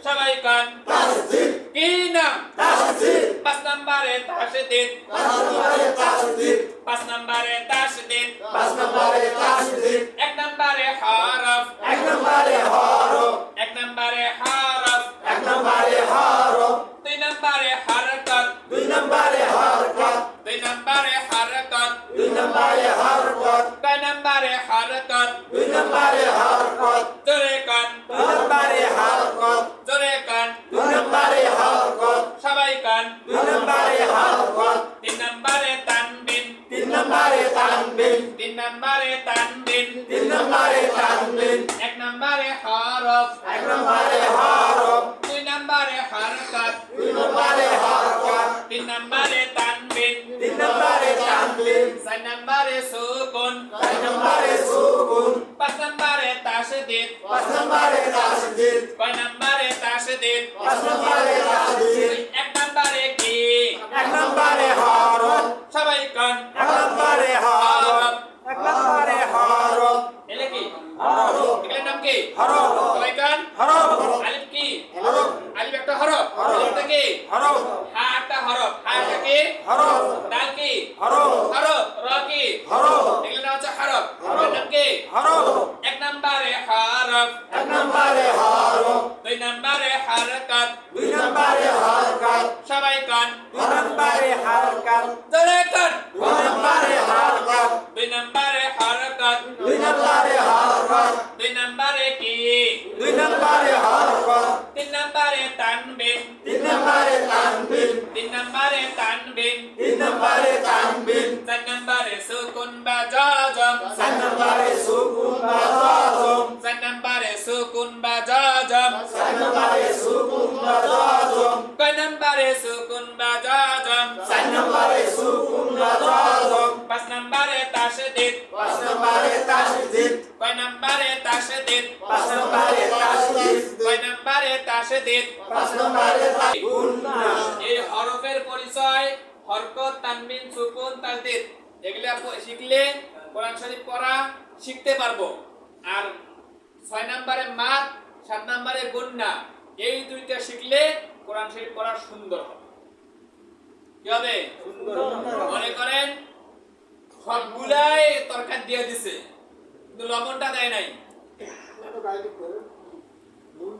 সবাই কান তাসদিদ কি নাম তাসদিদ 5 নম্বরে তাসদিদ 5 নম্বরে তাসদিদ 5 নম্বরে তাসদিদ 1 নম্বরে হরফ 1 নম্বরে হরফ 1 নম্বরে হরফ 1 নম্বরে হরফ 2 নম্বরে হরকত 2 নম্বরে হরকত 2 নম্বরে হরকত 2 নম্বরে হরকত কয় নম্বরে হরকত 2 নম্বরে হরকত জোরে কান 2 নম্বরে হরকত জোরে কান 2 নম্বরে হরকত সবাই কান 2 নম্বরে হরকত 3 নম্বরে তানবিন 3 নম্বরে তানবিন 3 নম্বরে তানবিন 3 নম্বরে তানবিন 1 নম্বরে হরফ 1 নম্বরে হরফ 2 নম্বরে হরকত 2 নম্বরে হরকত 3 নম্বরে তানবিন 3 নম্বরে তানবিন 4 নম্বরে সুকুন 4 নম্বরে সুকুন 5 নম্বরে তাসদীদ 5 নম্বরে তাসদিদ কয় নম্বরে তাসদীদ 5 নম্বরে তাসদিদ 1 নম্বরে কি 1 নম্বরে হরফ সবাই কান 1 নম্বরে হরফ 1 নম্বরে হরফ এলে কি হরফ এগুলোর নাম কি হরফ সবাই কান হরফ আলিফ কি হরফ আলিফ একটা হরফ এটা কি হরফ হা একটা হরফ হা একটা কি হরফ দাল কি হরফ হরফ র কি হরফ এগুলোর নাম হচ্ছে হরফ এগুলোর নাম কি হরফ 1 নম্বরে হরফ 1 নম্বরে হরফ 2 নম্বরে হরকত 2 নম্বরে হরকত সবাই কান 2 নম্বরে হরকত জোরে কান 2 নম্বরে হরকত 2 নম্বরে হরকত 2 নম্বরে হরকত 2 নম্বরে কি 2 নম্বরে হরকত 3 নম্বরে তানবিন 3 নম্বরে তানবিন 3 নম্বরে তানবিন 3 নম্বরে তানবিন 4 নম্বরে সুকুন বা জাজম 4 নম্বরে সুকুন বা জাজম 4 নম্বরে সুকুন বা জাজম 4 নম্বরে সুকুন বা জাজম কয় নম্বরে সুকুন বা জাজম 4 নম্বরে সুকুন বা জাজম 5 নম্বরে তাসদীদ 5 নম্বরে তাসদিদ কয় নম্বরে তাসদীদ 5 নম্বরে তাসদিদ কয় নম্বরে তাসদীদ 5 নম্বরে গুন্না এই হরফের পরিচয় হরকত তানবিন সুকুন তাসদীদ এগুলা শিখলে কোরআন শরীফ পড়া শিখতে পারবো আর 6 নম্বরে মাদ 7 নম্বরে গুন্না এই দুইটা শিখলে কোরআন শরীফ পড়া সুন্দর হবে কি হবে মনে করেন সবগুলাই তরকারি দিয়ে দিছে কিন্তু লবণটা দেয় নাই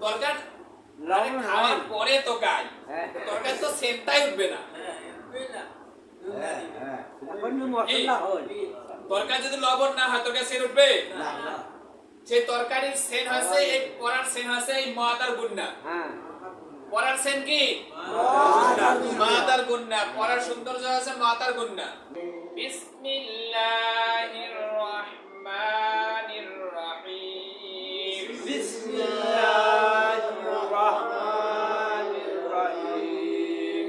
তরকারি খাওয়ার পরে তো গায় তরকারি তো সেন্টাই উঠবে না তরকারি যদি লবণ না হয় তরকারি সেন উঠবে সেই তরকারির সেন হয়েছে এই পরার সেন হয়েছে এই মাদার গুন্না পরার সেন কি মাদার গুন্না পরার সৌন্দর্য আছে মাদার গুন্না বিসমিল্লাহির রহমানির রহিম বিসমিল্লাহির রহমানির রহিম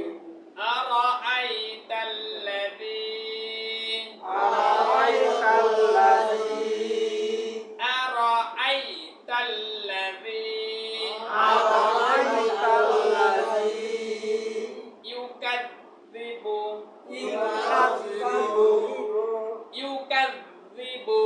আরাআইতাল্লাযী আরাআইতাল্লাযী ইউকাযযিবু ইউকাযযিবু ইউকাযযিবু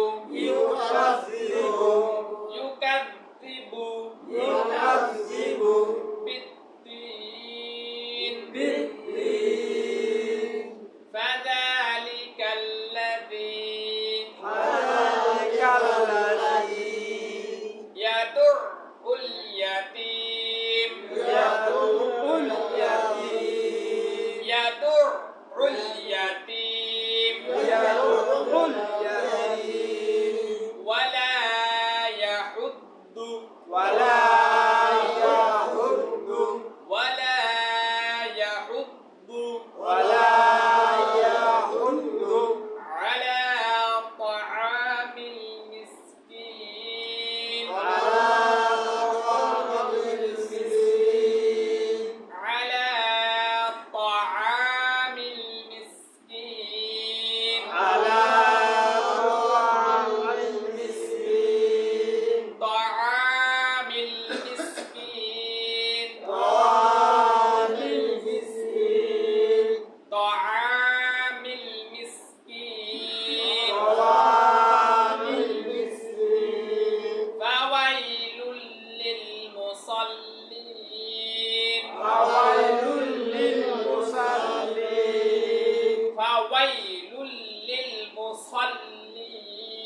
ফাওয়াইলুল লিল মুসাল্লিন ফাওয়াইলুল লিল মুসাল্লিন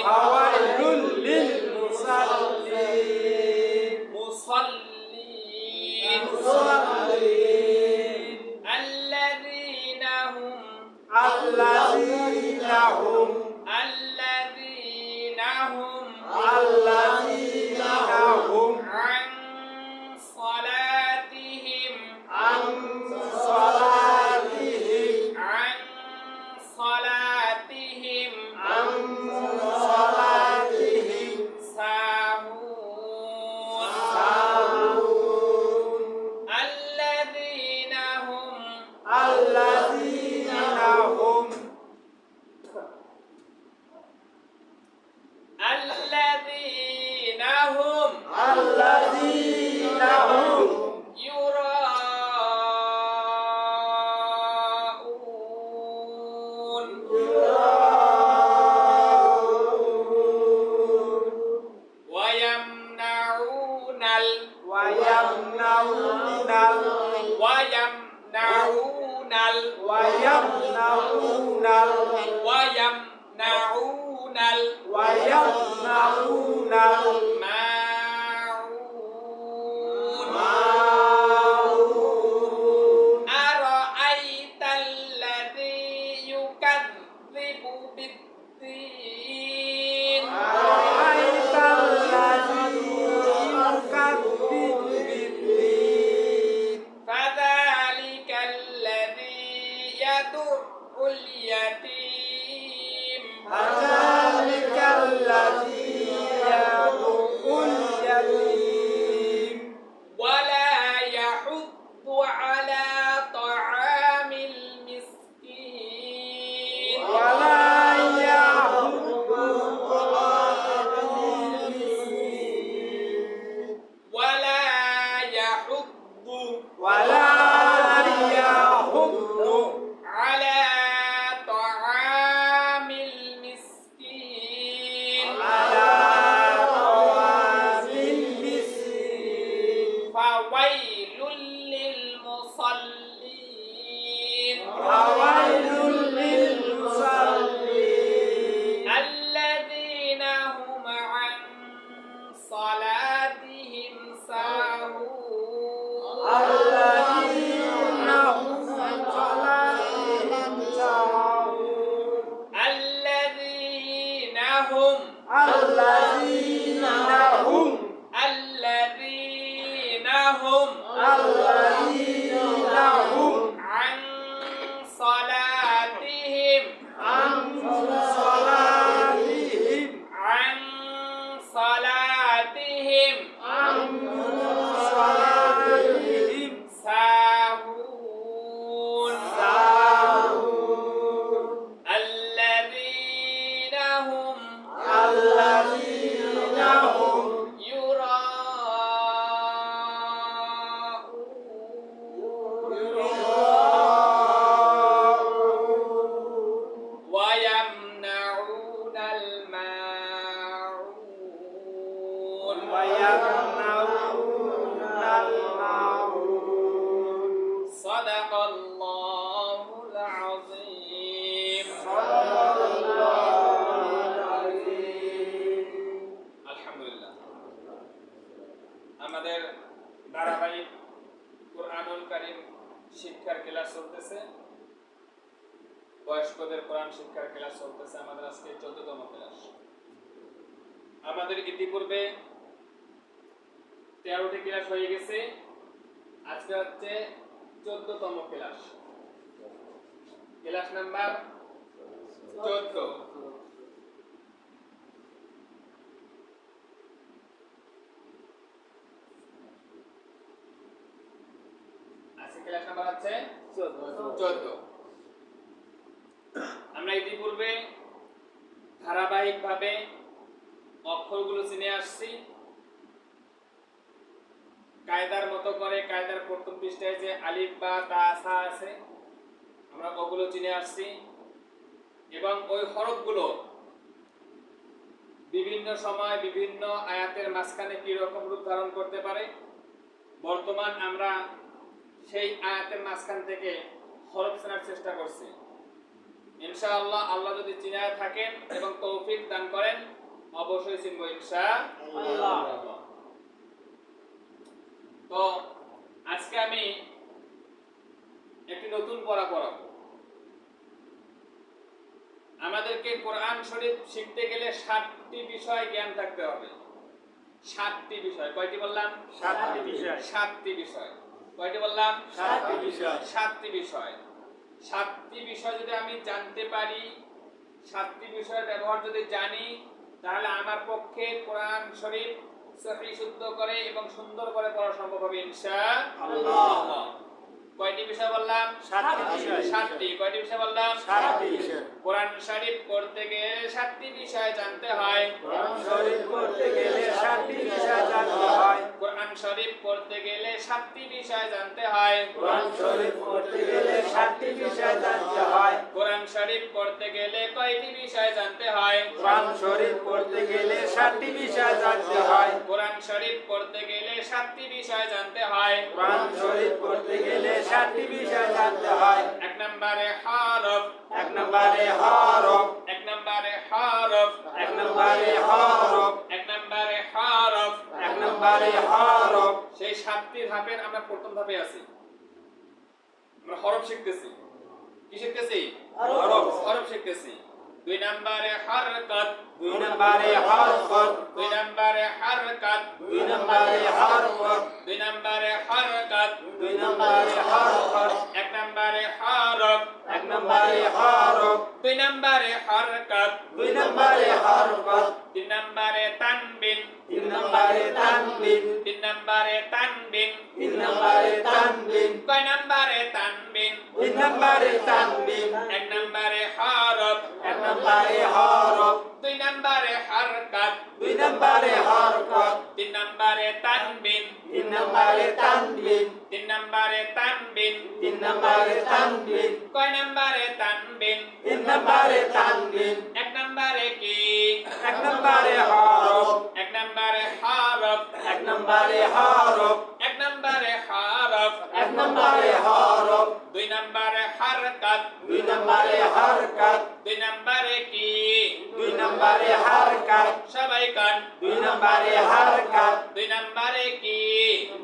ফাওয়াইলুল লিল মুসাল্লিন মুসাল্লিন মুসাল্লিন আল্লাযীনা হুম আল্লাযীনা হুম আল্লাযীনা হুম আল্লাযীনা হুম عن صلاتهم আন সালাতিহিম عن صلاتهم আন সালাতিহিম ساهون সাহুন الذين هم الذين هم الذين هم الذين هم يراءون ويمنعون ويمنعون ويمنعون ويمنعون ويمنعون ويمنعون الماعون الماعون أرأيت الذي يكذب بالدين أرأيت الذي يكذب بالدين فذلك الذي يدع اليتيم فذلك الذي يدعو اليتيم ولا يحض على طعام المسكين ولا يحض على المسكين ولا يحض ولا يحض على طعام المسكين على طعام المسكين فويل للمصلين فويل للمصلين الذين هم عن صلاتهم ساهون الذين هم عن صلاتهم ساهون الذين هم الذين هم الذين هم الذين هم عن صلاتهم عن صلاتهم عن صلاتهم عن صلاتهم ساهون ساهون الذين هم الذين هم يراءون يراءون ويمنعون الماعون ويمنعون الماعون صدق الله العظيم صدق الله العظيم আলহামদুলিল্লাহ আমাদের ধারাবাহিক কুরআনুল কারীম শিক্ষার ক্লাস চলতেছে বয়স্কদের কোরআন শিক্ষার ক্লাস চলতেছে আমাদের আজকে 14তম ক্লাস আমাদের ইতিপূর্বে 13টি ক্লাস হয়ে গেছে আজকে হচ্ছে 14তম ক্লাস ক্লাস নাম্বার 14 আজকে ক্লাস নাম্বার হচ্ছে 14 আমরা ইতিপূর্বে ধারাবাহিকভাবে অক্ষরগুলো চিনে আসছি কায়দার মতো করে কায়দার প্রথম পৃষ্ঠায় যে আলিফ বা তা সা আছে আমরা ওগুলো চিনে আসছি এবং ওই হরফগুলো বিভিন্ন সময় বিভিন্ন আয়াতের মাঝখানে কি রকম রূপ ধারণ করতে পারে বর্তমান আমরা সেই আয়াতের মাঝখান থেকে হরফ চেনার চেষ্টা করছি। ইনশাআল্লাহ আল্লাহ যদি চিনায় থাকেন এবং তৌফিক দান করেন অবশ্যই চিনব ইনশাআল্লাহ। তো আজকে আমি একটি নতুন পড়া পড়াবো। আমাদেরকে কোরআন শরীফ শিখতে গেলে 7টি বিষয় জ্ঞান থাকতে হবে। 7টি বিষয়। কয়টি বললাম? 7টি বিষয়। 7টি বিষয়। কয়টি বললাম? 7টি বিষয়। 7টি বিষয়। 7টি বিষয় যদি আমি জানতে পারি, 7টি বিষয়ের ব্যবহার যদি জানি, তাহলে আমার পক্ষে কোরআন শরীফ সহিহ শুদ্ধ করে এবং সুন্দর করে পড়া সম্ভব হবে ইনশাআল্লাহ। কয়টি বিষয় বললাম? 7টি বিষয়। 7টি। কয়টি বিষয় বললাম? 7টি বিষয়। কোরআন শরীফ পড়তে গেলে 7টি বিষয় জানতে হয়। কোরআন শরীফ পড়তে গেলে 7টি বিষয় জানতে হয়। কোরআন শরীফ পড়তে গেলে 7টি বিষয় জানতে হয়। কোরআন শরীফ পড়তে গেলে 7টি বিষয় জানতে হয়। কোরআন শরীফ পড়তে গেলে কয়টি বিষয় জানতে হয়? কোরআন শরীফ পড়তে গেলে 7টি বিষয় জানতে হয়। কোরআন শরীফ পড়তে গেলে 7টি বিষয় জানতে হয়। কোরআন শরীফ পড়তে গেলে 7টি বিষয় জানতে হয়। 1 নম্বরে হরফ। 1 নম্বরে হরফ। 1 নম্বরে হরফ। 1 নম্বরে হরফ। 1 নম্বরে হরফ। 1 নম্বরে হরফ। সেই 7টি ধাপের আমরা প্রথম ধাপে আছি। আমরা হরফ শিখতেছি। কি শিখতেছি? হরফ। হরফ শিখতেছি। 2 নম্বরে হরকত। 2 নম্বরে হরকত। 2 নম্বরে হরকত। 2 নম্বরে হরকত। 2 নম্বরে হরকত। 2 নম্বরে হরকত। 1 নম্বরে হরফ। 1 নম্বরে হরফ। 2 নম্বরে হরকত। 2 নম্বরে হরকত। 3 নম্বরে তানবিন। 3 নম্বরে তানবিন। 3 নম্বরে তানবিন। 3 নম্বরে তানবিন। কয় নম্বরে তানবিন? 3 নম্বরে তানবিন। 1 নম্বরে হরফ। 1 নম্বরে হরফ। 2 নম্বরে হরকত। 2 নম্বরে হরকত। 3 নম্বরে তানবিন। 3 নম্বরে তানবিন। 3 নম্বরে তানবিন। 3 নম্বরে তানবিন। কয় নম্বরে তানবিন? 3 নম্বরে তানবিন। 1 নম্বরে কি? 1 নম্বরে হরফ। 1 নম্বরে হরফ। 1 নম্বরে হরফ। 1 নম্বরে হরফ। 1 নম্বরে হরফ। 2 নম্বরে হরকত। 2 নম্বরে হরকত। 2 নম্বরে কি? 2 নম্বরে হরকত। সবাই কান। 2 নম্বরে হরকত। 2 নম্বরে কি?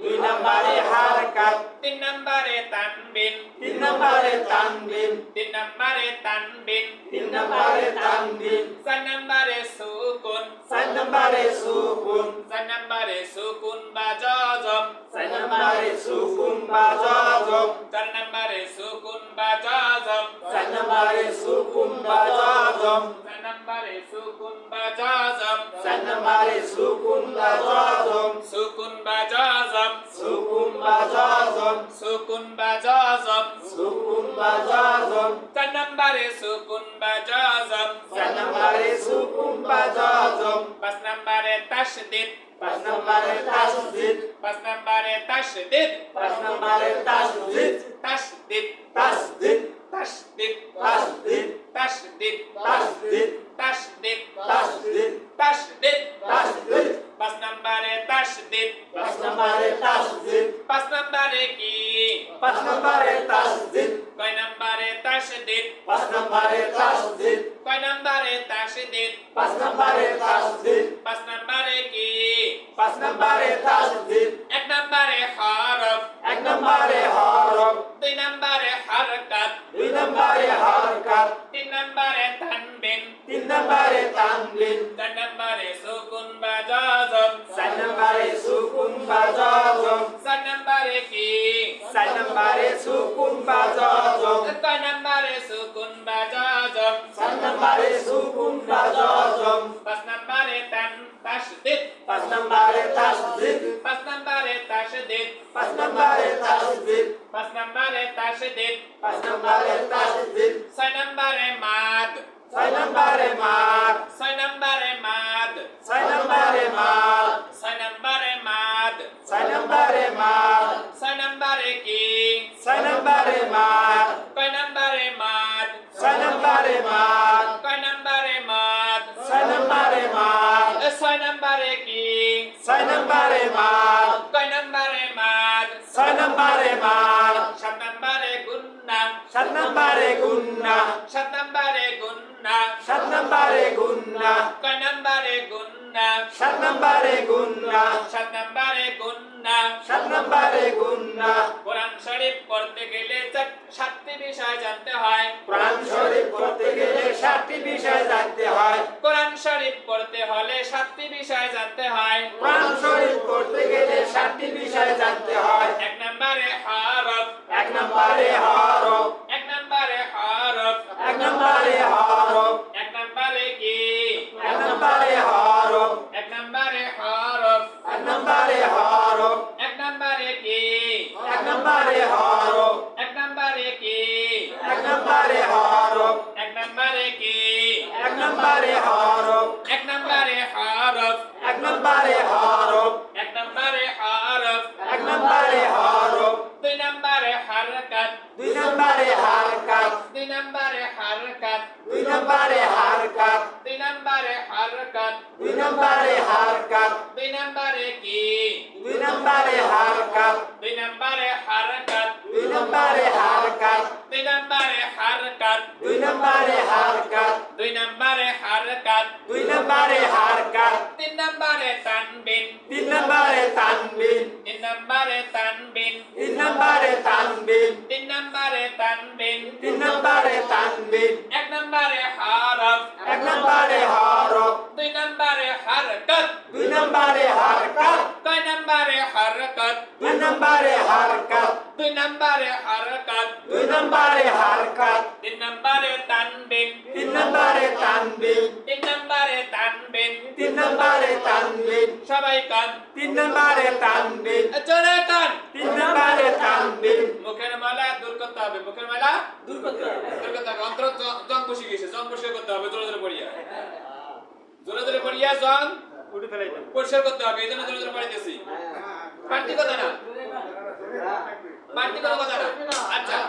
2 নম্বরে হরকত। 3 নম্বরে তানবিন। 3 নম্বরে তানবিন। 3 নম্বরে তানবিন। 3 নম্বরে তানবিন। 4 নম্বরে সুকুন। 4 নম্বরে সুকুন। 4 নম্বরে সুকুন বা জজম। 4 নম্বরে সুকুন বা জজম। 4 নম্বরে সুকুন বা জজম। 4 নম্বরে সুকুন বা জজম। 4 নম্বরে সুকুন বা জজম। 4 নম্বরে সুকুন বা জজম। সুকুন বা জজম। সুকুন বা জজম। সুকুন বা জজম। সুকুন বা জজম। 4 নম্বরে সুকুন বা জজম। 4 নম্বরে সুকুন বা জজম। 5 নম্বরে তাশদীদ। 5 নম্বরে তাসদীদ। 5 নম্বরে তাশদীদ। 5 নম্বরে তাসদীদ। তাশদীদ। তাসদীদ। তাশদীদ। তাসদীদ। তাশদীদ। তাসদীদ। তাশদীদ। তাসদীদ। তাশদীদ। তাসদীদ। 5 নম্বরে তাশদীদ। 5 নম্বরে তাসদীদ। 5 নম্বরে কি? 5 নম্বরে তাসদীদ। কয় নম্বরে তাশদীদ? 5 নম্বরে তাসদীদ। কয় নম্বরে তাশদীদ? 5 নম্বরে তাসদীদ। 5 নম্বরে কি? 5 নম্বরে তাসদীদ। 1 নম্বরে হরফ। 1 নম্বরে হরফ। 2 নম্বরে হরকত। 2 নম্বরে হরকত। 3 নম্বরে তানবিন। 3 নম্বরে তানবিন। 4 নম্বরে সুকুন বা জজম। 4 নম্বরে সুকুন বা জজম। 4 নম্বরে কি? 4 নম্বরে সুকুন বা জজম। কয় নম্বরে সুকুন বা জজম? 4 নম্বরে সুকুন বা জজম। 5 নম্বরে তাশদীদ। 5 নম্বরে তাসদীদ। 5 নম্বরে তাশদীদ। 5 নম্বরে তাসদীদ। 5 নম্বরে তাশদীদ। 5 নম্বরে তাসদীদ। 6 নম্বরে মাদ। 6 নম্বরে মাদ। 6 নম্বরে মাদ। 6 নম্বরে মাদ। 6 নম্বরে মাদ। 6 নম্বরে মাদ। 6 নম্বরে কি? 6 নম্বরে মাদ। কয় নম্বরে মাদ? 6 নম্বরে মাদ। কয় নম্বরে মাদ? 6 নম্বরে মাদ। 6 নম্বরে কি? 6 নম্বরে মাদ। কয় নম্বরে মাদ? ছয় নম্বরে মাল 7 নম্বরে গুন্না 7 নম্বরে গুন্না 7 নম্বরে গুন্না 7 নম্বরে গুন্না কয় নম্বরে গুন্না 7 নম্বরে গুন্না 7 নম্বরে গুন্না 7 নম্বরে গুন্না কোরআন শরীফ পড়তে গেলে 7টি বিষয় জানতে হয় কোরআন শরীফ পড়তে গেলে 7টি বিষয় জানতে হয় কোরআন শরীফ পড়তে হলে 7টি বিষয় জানতে হয় কোরআন শরীফ পড়তে গেলে 7টি বিষয় জানতে হয় 1 নম্বরে হরফ 1 নম্বরে হরফ 1 নম্বরে হরফ 1 নম্বরে হরফ 1 নম্বরে কি 1 নম্বরে হরফ 1 নম্বরে হরফ 1 নম্বরে হরফ 1 নম্বরে কি 1 নম্বরে হরফ 1 নম্বরে কি 1 নম্বরে হরফ 1 নম্বরে কি 1 নম্বরে হরফ 1 নম্বরে হরফ 1 নম্বরে হরফ 1 নম্বরে হরফ 1 নম্বরে হরফ 2 নম্বরে হরকত 2 নম্বরে হারকাত 2 নম্বরে হরকত 2 নম্বরে হারকাত 2 নম্বরে হরকত 2 নম্বরে হারকাত 2 নম্বরে কি 2 নম্বরে হারকাত 2 নম্বরে হরকত 2 নম্বরে হারকাত 2 নম্বরে হরকত 2 নম্বরে হারকাত 2 নম্বরে হরকত 2 নম্বরে হারকাত 3 নম্বরে তানবিন 3 নম্বরে তানবিন 3 নম্বরে তানবিন 3 নম্বরে তানবিন 3 নম্বরে তানবিন 3 নম্বরে তানবিন 1 নম্বরে হরফ 1 নম্বরে হরফ 2 নম্বরে হরকত 2 নম্বরে হারকাত কয় নম্বরে হরকত 2 নম্বরে হারকাত 2 নম্বরে হরকত 2 নম্বরে হারকাত 3 নম্বরে তানবিন 3 নম্বরে তানবিন 3 নম্বরে তানবিন 3 নম্বরে তানবিন সবাই কান 3 নম্বরে তানবিন জোরে কান 3 নম্বরে তানবিন মুখের মালা দূর করতে হবে মুখের মালা দূর করতে হবে অন্তর জং বসে গেছে জং বসে করতে হবে জোরে জোরে পড়িয়া জং উঠে ফেলাই দাও পরিষ্কার করতে হবে এই জন্য জোরে জোরে পড়াইতেছি পার্টি কথা না পার্টি কথা না আচ্ছা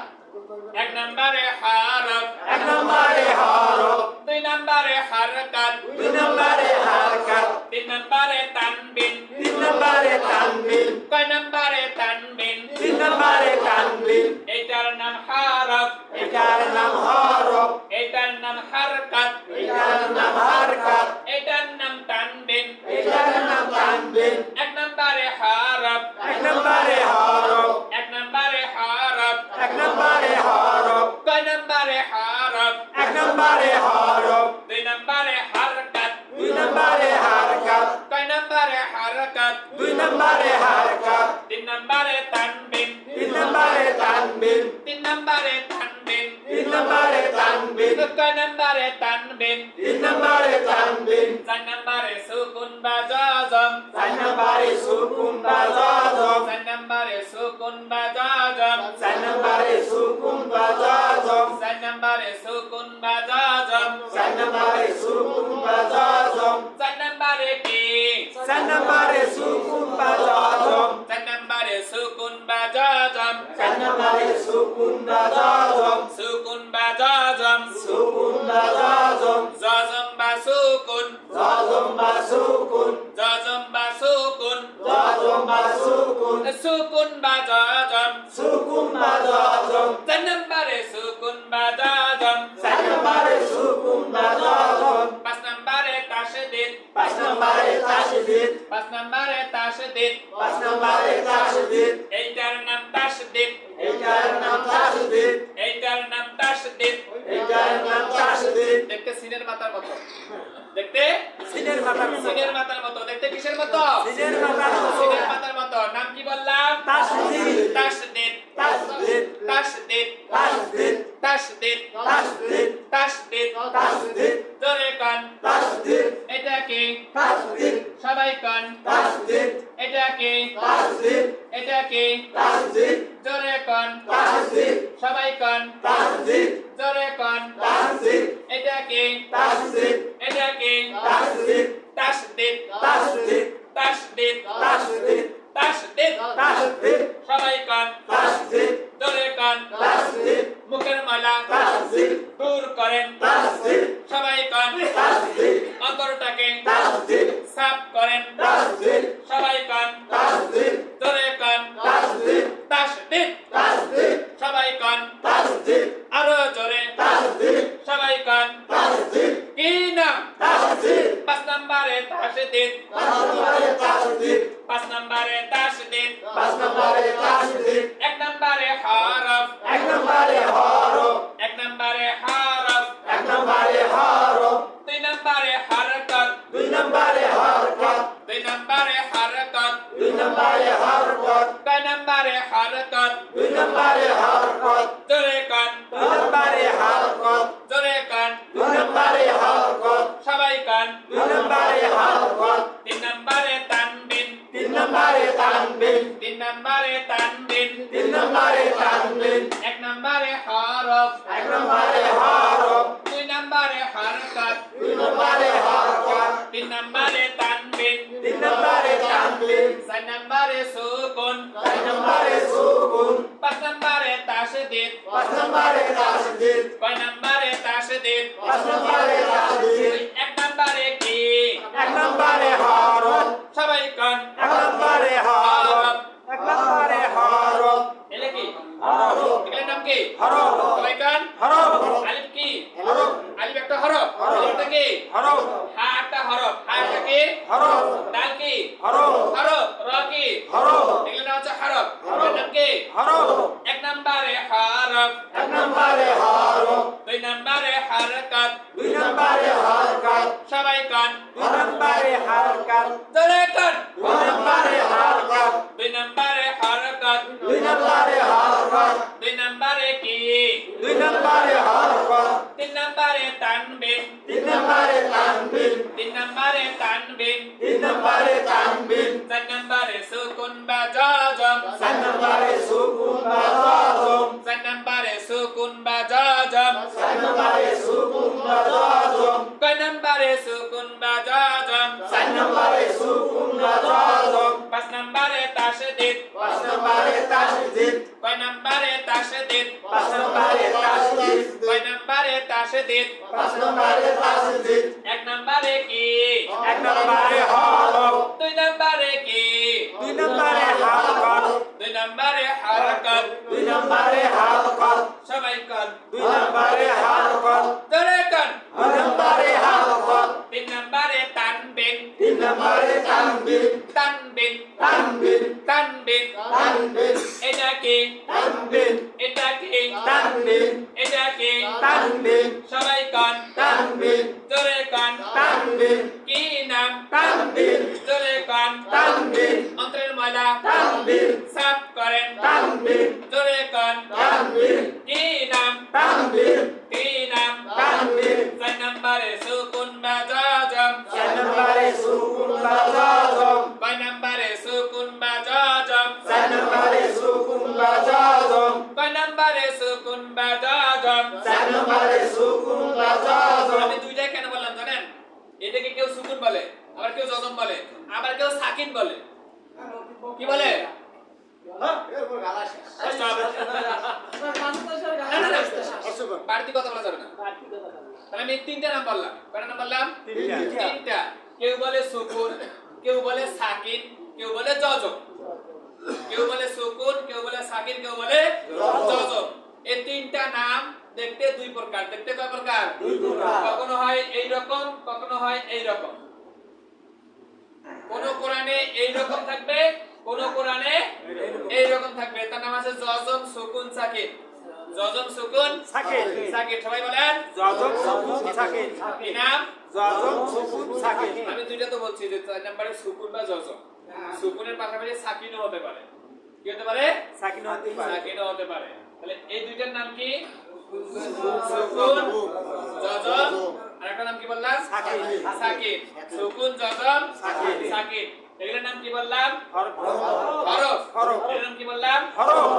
1 নম্বরে হরফ 1 নম্বরে হরফ 2 নম্বরে হরকত 2 নম্বরে হারকাত 3 নম্বরে তানবিন 3 নম্বরে তানবিন কয় নম্বরে তানবিন 3 নম্বরে তানবিন এইটার নাম হরফ এটার নাম হরফ এইটার নাম হরকত এটার নাম হারকাত এইটার নাম তানবিন এটার নাম তানবিন 1 নম্বরে হরফ 1 নম্বরে হরফ 1 নম্বরে হরফ 1 নম্বরে হরফ কয় নম্বরে হরফ 1 নম্বরে হরফ 2 নম্বরে হরকত 2 নম্বরে হারকাত কয় নম্বরে হরকত 2 নম্বরে হারকাত 3 নম্বরে তানবিন 3 নম্বরে তানবিন 3 নম্বরে তানবিন 3 নম্বরে তানবিন কয় নম্বরে তানবিন 3 নম্বরে তানবিন 4 নম্বরে সুকুন বা জজম 4 নম্বরে সুকুন বা জজম 4 নম্বরে সুকুন বা জজম 4 নম্বরে সুকুন বা জজম 4 নম্বরে সুকুন বা জজম 4 নম্বরে সুকুন বা জজম 4 নম্বরে কি 4 নম্বরে সুকুন বা জজম 4 নম্বরে সুকুন বা জজম 4 নম্বরে সুকুন বা জজম সুকুন বা জজম সুকুন বা জজম জজম বা সুকুন জজম বা সুকুন জজম বা সুকুন জজম বা সুকুন সুকুন বা জজম সুকুন বা জজম 4 নম্বরে সুকুন বা জজম 4 নম্বরে সুকুন বা জজম 5 নম্বরে তাশদীদ 5 নম্বরে তাশদীদ 5 নম্বরে তাশদীদ 5 নম্বরে তাশদীদ এইটার নাম তাশদীদ এটার নাম তাশদীদ এইটার নাম তাশদীদ এটার নাম তাশদীদ দেখতে সিনের মাথার মতো দেখতে সিনের মাথার সিনের মাথার মতো দেখতে কিসের মতো সিনের মাথার সিনের মাথার মতো নাম কি বললাম তাশদীদ তাশদীদ তাশদীদ তাশদীদ তাশদীদ তাশদীদ তাশদীদ তাশদীদ তাশদীদ জোরে কান তাশদীদ এটা কি তাশদীদ সবাই কান তাশদীদ এটা কি তাশদীদ এটা কি তাশদীদ জোরে কান তাশদীদ সবাই কান তাশদীদ জোরে কান তাশদীদ এটা কি তাশদীদ এটা কি তাশদীদ তাশদীদ তাশদীদ তাশদীদ তাশদীদ তাশদীদ তাশদীদ সবাই কান তাশদীদ জোরে কান তাশদীদ মুখের মালা তাশদীদ দূর করেন তাশদীদ সবাই কান তাশদীদ অন্তরটাকে তাশদীদ সাফ করেন তাশদীদ সবাই কান তাশদীদ জোরে কান তাশদীদ নম্বরে হরকত দুই নম্বরে হরকত জোরে কান দুই নম্বরে হরকত জোরে কান দুই নম্বরে হরকত সবাই কান দুই নম্বরে হরকত 3 নম্বরে তানবিন তিন নম্বরে তানবিন 3 নম্বরে তানবিন তিন নম্বরে তানবিন 1 নম্বরে হরফ এক নম্বরে হরফ 2 নম্বরে হরকত দুই নম্বরে হরকত 3 নম্বরে তানবিন তিন নম্বরে তানবিন 4 নম্বরে সুকুন চার নম্বরে সুকুন 5 নম্বরে তাশদীদ পাঁচ নম্বরে তাসদীদ কয় নম্বরে তাশদীদ পাঁচ নম্বরে তাসদীদ 1 নম্বরে কি এক নম্বরে হরফ সবাই কান এক নম্বরে হরফ এক নম্বরে হরফ এলে কি হরফ এগুলোর নাম কি হরফ সবাই কান হরফ আলিফ কি হরফ আলিফ একটা হরফ হরফ। আলিফটা কি হরফ হা একটা হরফ হা একটা কি হরফ দাল কি হরফ হরফ র কি হরফ এগুলোর নাম হচ্ছে হরফ হরফ। এর নাম কি হরফ 1 নম্বরে হরফ এক নম্বরে হরফ 2 নম্বরে হরকত দুই নম্বরে হরকত সবাই কান দুই নম্বরে হরকত জোরে কান দুই নম্বরে হরকত 2 নম্বরে হরকত দুই নম্বরে হরকত 2 নম্বরে কি দুই নম্বরে হরকত 3 নম্বরে তানবিন তিন নম্বরে তানবিন 3 নম্বরে তানবিন তিন নম্বরে তানবিন 4 নম্বরে সুকুন বা জাজম চার নম্বরে সুকুন বা জাজম 4 নম্বরে সুকুন বা জাজম চার নম্বরে সুকুন বা জাজম কয় নম্বরে সুকুন বা জাজম চার নম্বরে সুকুন বা জাজম 5 নম্বরে তাশদীদ পাঁচ নম্বরে তাসদীদ কয় নম্বরে তাশদীদ পাঁচ নম্বরে তাসদীদ কয় নম্বরে তাশদীদ পাঁচ নম্বরে তাসদীদ 1 নম্বরে কি এক নম্বরে হরফ 2 নম্বরে কি দুই নম্বরে হরকত 2 নম্বরে হরকত দুই নম্বরে হরকত সবাই কান দুই নম্বরে হরকত জোরে কান দুই নম্বরে হরকত 3 নম্বরে তানবিন তিন নম্বরে তানবিন তানবিন তানবিন তানবিন তানবিন এটা কি তানবিন এটা কি তানবিন এটা কি তানবিন সবাই কান তানবিন জোরে কান তানবিন কি নাম তানবিন জোরে কান তানবিন অন্তরের ময়লা তানবিন সাফ করেন তানবিন জোরে কান তানবিন কি নাম তানবিন কি নাম তানবিন 4 নম্বরে সুকুন বা জাজম চার নম্বরে সুকুন বা জাজম কয় নম্বরে সুকুন বা জাজম চার নম্বরে সুকুন বা জাজম কয় নম্বরে সুকুন বা জাজম চার নম্বরে সুকুন বা জাজম আমি দুইটাই কেন বললাম জানেন এটাকে কেউ সুকুন বলে আবার কেউ জজম বলে আবার কেউ সাকিন বলে কি বলে কষ্ট হবে। না, না, না। বাড়তি কথা বলা যাবে না তাহলে আমি 3টা নাম বললাম কয়টা নাম বললাম তিনটা। 3টা কেউ বলে সুকুন কেউ বলে সাকিন কেউ বলে জজম কেউ বলে সুকুন কেউ বলে সাকিন কেউ বলে জজম এই 3টা নাম দেখতে দুই প্রকার দেখতে কয় প্রকার দুই প্রকার। কখনো হয় এই রকম কখনো হয় এই রকম কোন কোরআনে এই রকম থাকবে কোন কোরআনে এই রকম থাকবে তার নাম আছে জজম সুকুন সাকিন জজম সুকুন সাকিন সাকিন সবাই বলেন জজম সুকুন সাকিন কি নাম জজম সুকুন সাকিন আমি দুইটা তো বলছি যে 4 নম্বরে সুকুন বা জজম সুকুনের পাশাপাশি সাকিনও হতে পারে কি হতে পারে সাকিন হতে পারে সাকিনও হতে পারে তাহলে এই দুইটার নাম কি সুকুন জজম আর একটা নাম কি বললাম সাকিন। সাকিন সুকুন জজম সাকিন। সাকিন এগুলোর নাম কি বললাম হরফ হরফ হরফ এর নাম কি বললাম হরফ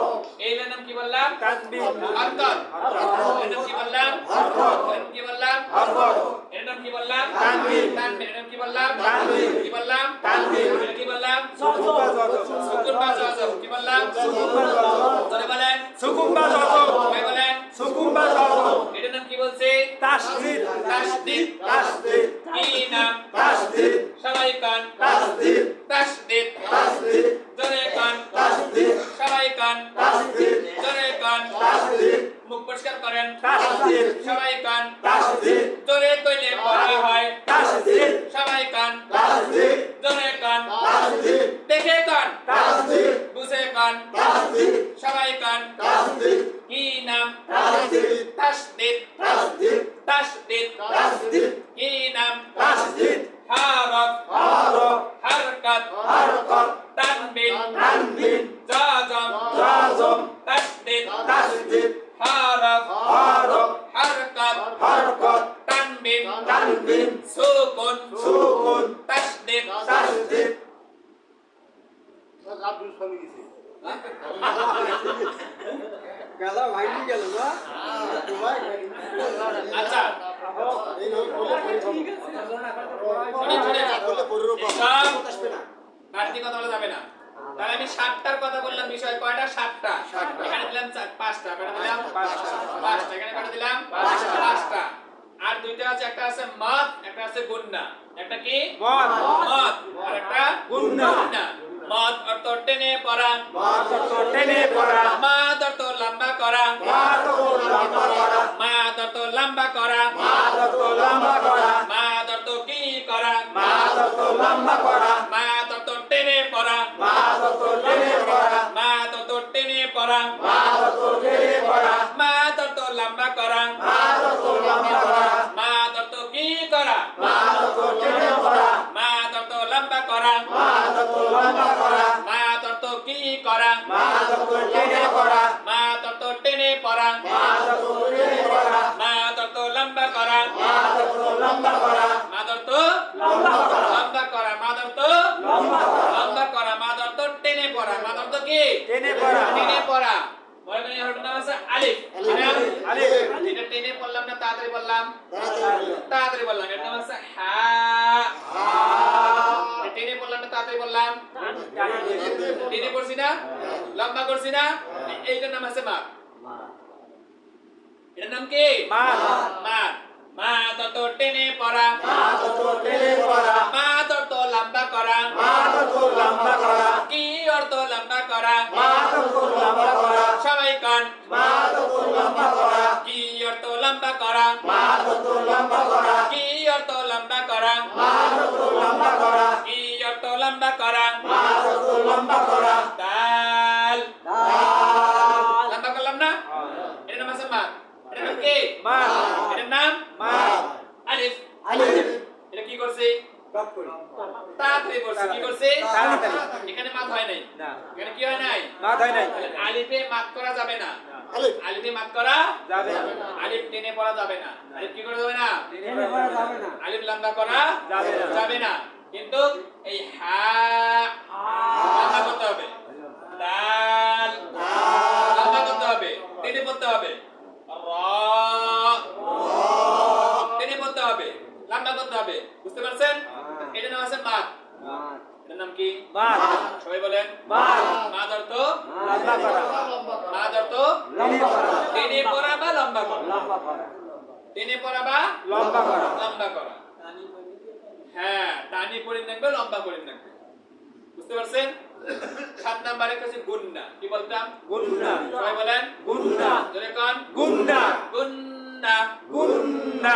এগুলোর নাম কি বললাম তানবিন হরকত হরকত এর নাম কি বললাম হরকত এর নাম কি বললাম হরকত এর নাম কি বললাম তানবিন তানবিন এর নাম কি বললাম তানবিন কি বললাম তানবিন এর কি বললাম সুকুন বা জজম সুকুন বা জজম কি বললাম সুকুন বা জজম ধরে বলেন সুকুন বা জজম সবাই বলেন সুকুন বা জজম এটার নাম কি বলছে তাসদীদ তাসদীদ তাসদীদ কি নাম তাসদীদ সবাই কান তাসদীদ তাসদীদ তাসদীদ জোরে কান তাসদীদ সবাই কান তাসদীদ জোরে কান তাসদীদ মুখ পরিষ্কার করেন তাসদীদ সবাই কান তাসদীদ জোরে কইলে পড়া হয় তাসদীদ সবাই কান তাসদীদ জোরে কান তাসদীদ দেখে কান তাসদীদ বুঝে কান তাসদীদ সবাই কান তাসদীদ কি নাম তাসদীদ তাসদীদ তাসদীদ তাসদীদ তাসদীদ কি নাম তাসদীদ হরফ হরফ হরকত হরকত তানবিন তানবিন জাজম গালা ভাঙি গেল না আচ্ছা বাড়তি কথা বলা যাবে না। তাহলে আমি 7টার কথা বললাম, বিষয় কয়টা? 7টা। এখানে দিলাম 5টা, এখানে দিলাম 5টা, এখানে কয়টা দিলাম? 5টা। আর দুইটা আছে, একটা আছে মাদ, একটা আছে গুন্না। একটা কি? মাদ। মাদ আর একটা গুন্না। মাদ অর্থ টেনে পড়া, মাদ অর্থ টেনে পড়া, মাদ অর্থ লম্বা করা, মাদ অর্থ লম্বা করা, মাদ অর্থ লম্বা করা, মাদ অর্থ লম্বা করা, মাদ অর্থ কি করা, মাদ অর্থ লম্বা করা, মাদ অর্থ টেনে পড়া, মাদ অর্থ টেনে পড়া, মাদ অর্থ টেনে পড়া, মাদ অর্থ টেনে পড়া, মাদ অর্থ লম্বা করা, মাদ অর্থ লম্বা করা, মাদ অর্থ কি করা, মাদ অর্থ টেনে পড়া, মাদ অর্থ লম্বা করা, মাদ অর্থ লম্বা করা, মাদ অর্থ কি করা, মাদ অর্থ টেনে পড়া, মাদ অর্থ টেনে পড়া, মাদ অর্থ টেনে পড়া, মাদ অর্থ লম্বা করা, মাদ অর্থ লম্বা করা, মাদ অর্থ লম্বা করা, লম্বা করা, মাদ অর্থ লম্বা করা, লম্বা করা, মাদ অর্থ টেনে পড়া, মাদ অর্থ কি? টেনে পড়া, টেনে পড়া। মনে করেন এর নাম আছে আলিফ। আলিফ। এটা টেনে পড়লাম না তাড়াতাড়ি বললাম? তাড়াতাড়ি বললাম। এর নাম আছে হা। এটা টেনে পড়লাম না তাড়াতাড়ি বললাম? টেনে পড়ছি না? লম্বা করছি না? এইটার নাম আছে মাদ। এটার নাম কি? মাদ। মাদ। মাদ অর্থ টেনে পড়া, মাদ অর্থ টেনে পড়া, মাদ অর্থ লম্বা করা, মাদ অর্থ লম্বা করা, কি অর্থ লম্বা করা, মাদ অর্থ লম্বা করা, সবাই কান, মাদ অর্থ লম্বা করা, কি অর্থ লম্বা করা, মাদ অর্থ লম্বা করা, কি অর্থ লম্বা করা, মাদ অর্থ লম্বা করা, কি অর্থ লম্বা করা, মাদ অর্থ লম্বা করা, দাল। দাল। লম্বা করলাম না? এটার নাম আছে মাদ। এটার নাম কি? মাদ। এটার নাম মাদ। আলিফ। আলিফ। এটা কি করছে? তাড়াতাড়ি করছে। কি করছে? তাড়াতাড়ি। এখানে মাদ হয় নাই। না। এখানে কি হয় নাই? মাদ হয় নাই। তাহলে আলিফে মাদ করা যাবে না। আলিফে মাদ করা যাবে না। আলিফ টেনে পড়া যাবে না। আলিফ কি করা যাবে না? টেনে পড়া যাবে না। আলিফ লম্বা করা যাবে না। যাবে না। কিন্তু এই হা লম্বা করতে হবে। দাল লম্বা করতে হবে। টেনে পড়তে হবে। র টেনে পড়তে হবে। লম্বা করতে হবে। বুঝতে পারছেন? এটার নাম আছে মাদ। এটার নাম কি? মাদ। সবাই বলেন। মাদ। মাদ অর্থ লম্বা করা, মাদ অর্থ লম্বা করা, টেনে পড়া বা লম্বা করা। লম্বা করা, টেনে পড়া বা লম্বা করা, লম্বা করা। হ্যাঁ, টানি পড়ে রাখবে, লম্বা করে রাখবে। বুঝতে পারছেন? 7 নম্বরে কাছে গুন্না। কি বলতাম? গুন্না, সবাই বলেন। গুন্না, জোরে কোন? গুন্না, গুন্না, গুন্না,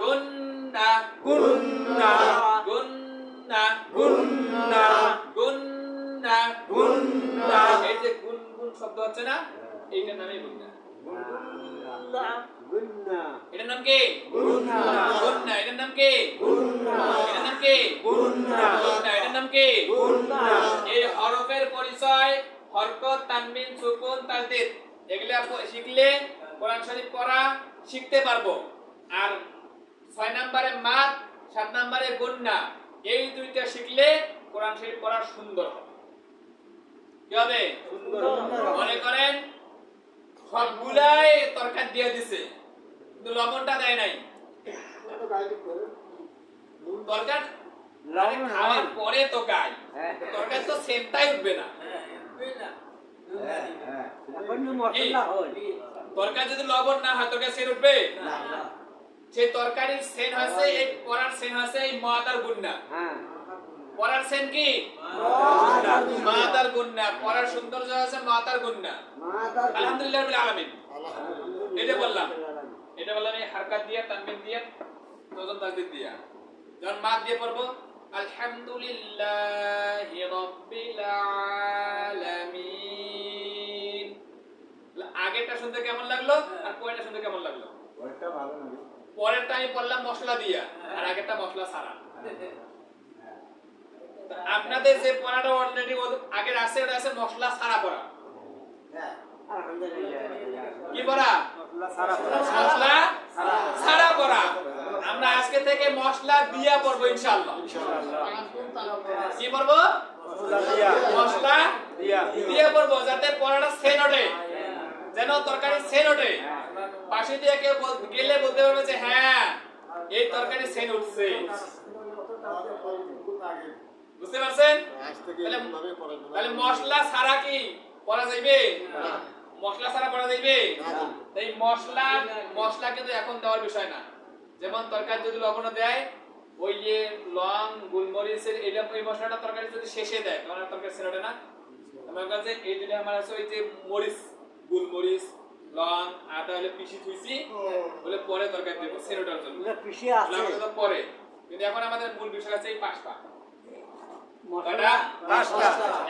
গুন্না, গুন্না, গুন্না, গুন্না, গুন্না, গুন্না, এই যে গুন গুন শব্দ হচ্ছে না, এইটার নামই গুন্না। গুন্না, এটার নাম কি? গুন্না, গুন্না। এটার নাম কি? গুন্না, এটার নাম কি? গুন্না, গুন্না। এটার নাম কি? গুন্না। এই হরফের পরিচয় হরকত, তানবিন, সুকুন, তাসদীদ এগুলা শিখলে কোরআন শরীফ পড়া শিখতে পারবো। আর 6 নম্বরে মাদ, 7 নম্বরে গুন্না, এই দুইটা শিখলে কোরআন শরীফ পড়া সুন্দর হবে। কি হবে? সুন্দর। মনে করেন সবগুলাই তরকারি দিয়ে দিছে, কিন্তু লবণটা দেয় নাই। তরকারি লবণ খাওয়ার হয়। পরে তো গায়, হ্যাঁ। তরকারি তো সেন্টটাই উঠবে না। এখন মশলা হয়। তরকারি যদি লবণ না হয় তরকারি সেন্ট উঠবে? না, না। সেই তরকারির সেন্ট হচ্ছে এই পরার সেন্ট হচ্ছে এই মাদ আর গুন্না। হ্যাঁ। পরার সেন্ট কি? মাদ আর গুন্না। পরার সৌন্দর্য হচ্ছে মাদ আর গুন্না। আলহামদুলিল্লাহ রাব্বিল আলামিন। এটা বললাম এই হারকাত দিয়ে, তানবিন দিয়ে, নজম তাসদীদ দিয়া। যখন মাদ দিয়ে পড়বো আলহামদুলিল্লাহি রাব্বিল আলামিন। আগেরটা শুনতে কেমন লাগলো আর পরেরটা শুনতে কেমন লাগলো? পরেরটা আমি পড়লাম মশলা দিয়া, আর আগেরটা মশলা ছাড়া। আপনাদের যে পড়াটা অলরেডি আগের আছে, ওটা আছে মশলা ছাড়া পড়া। কি পড়া? মশলা ছাড়া পড়া। আমরা আজকে থেকে মশলা দিয়া পড়বো ইনশাআল্লাহ। কি পড়বো? মশলা দিয়ে পড়বো যাতে পড়াটা সেন ওঠে, যেন তরকারি সেন ওঠে। পাশে দিয়ে কেউ গেলে বলতে পারবে যে হ্যাঁ এই তরকারি সেন উঠছে। বুঝতে পারছেন? তাহলে মশলা ছাড়া কি পড়া যাইবে? মশলা ছাড়া পড়া যাইবে? তাই মশলা কিন্তু এখন দেওয়ার বিষয় না। যেমন তরকারি যদি লবণ দেয়, ওই যে লং গোলমরিচের এই মশলাটা তরকারি যদি শেষে দেয় তখন আর তরকারি সেরে ওঠে না। আমার কাছে এই দিলে আমার আছে ওই যে মরিচ, গোলমরিচ, লং, আদা হলে পিষি থুইছি বলে পরে তরকারি দেব সেরে ওঠার জন্য। পিষে আছে পরে, কিন্তু এখন আমাদের মূল বিষয় আছে এই পাঁচটা।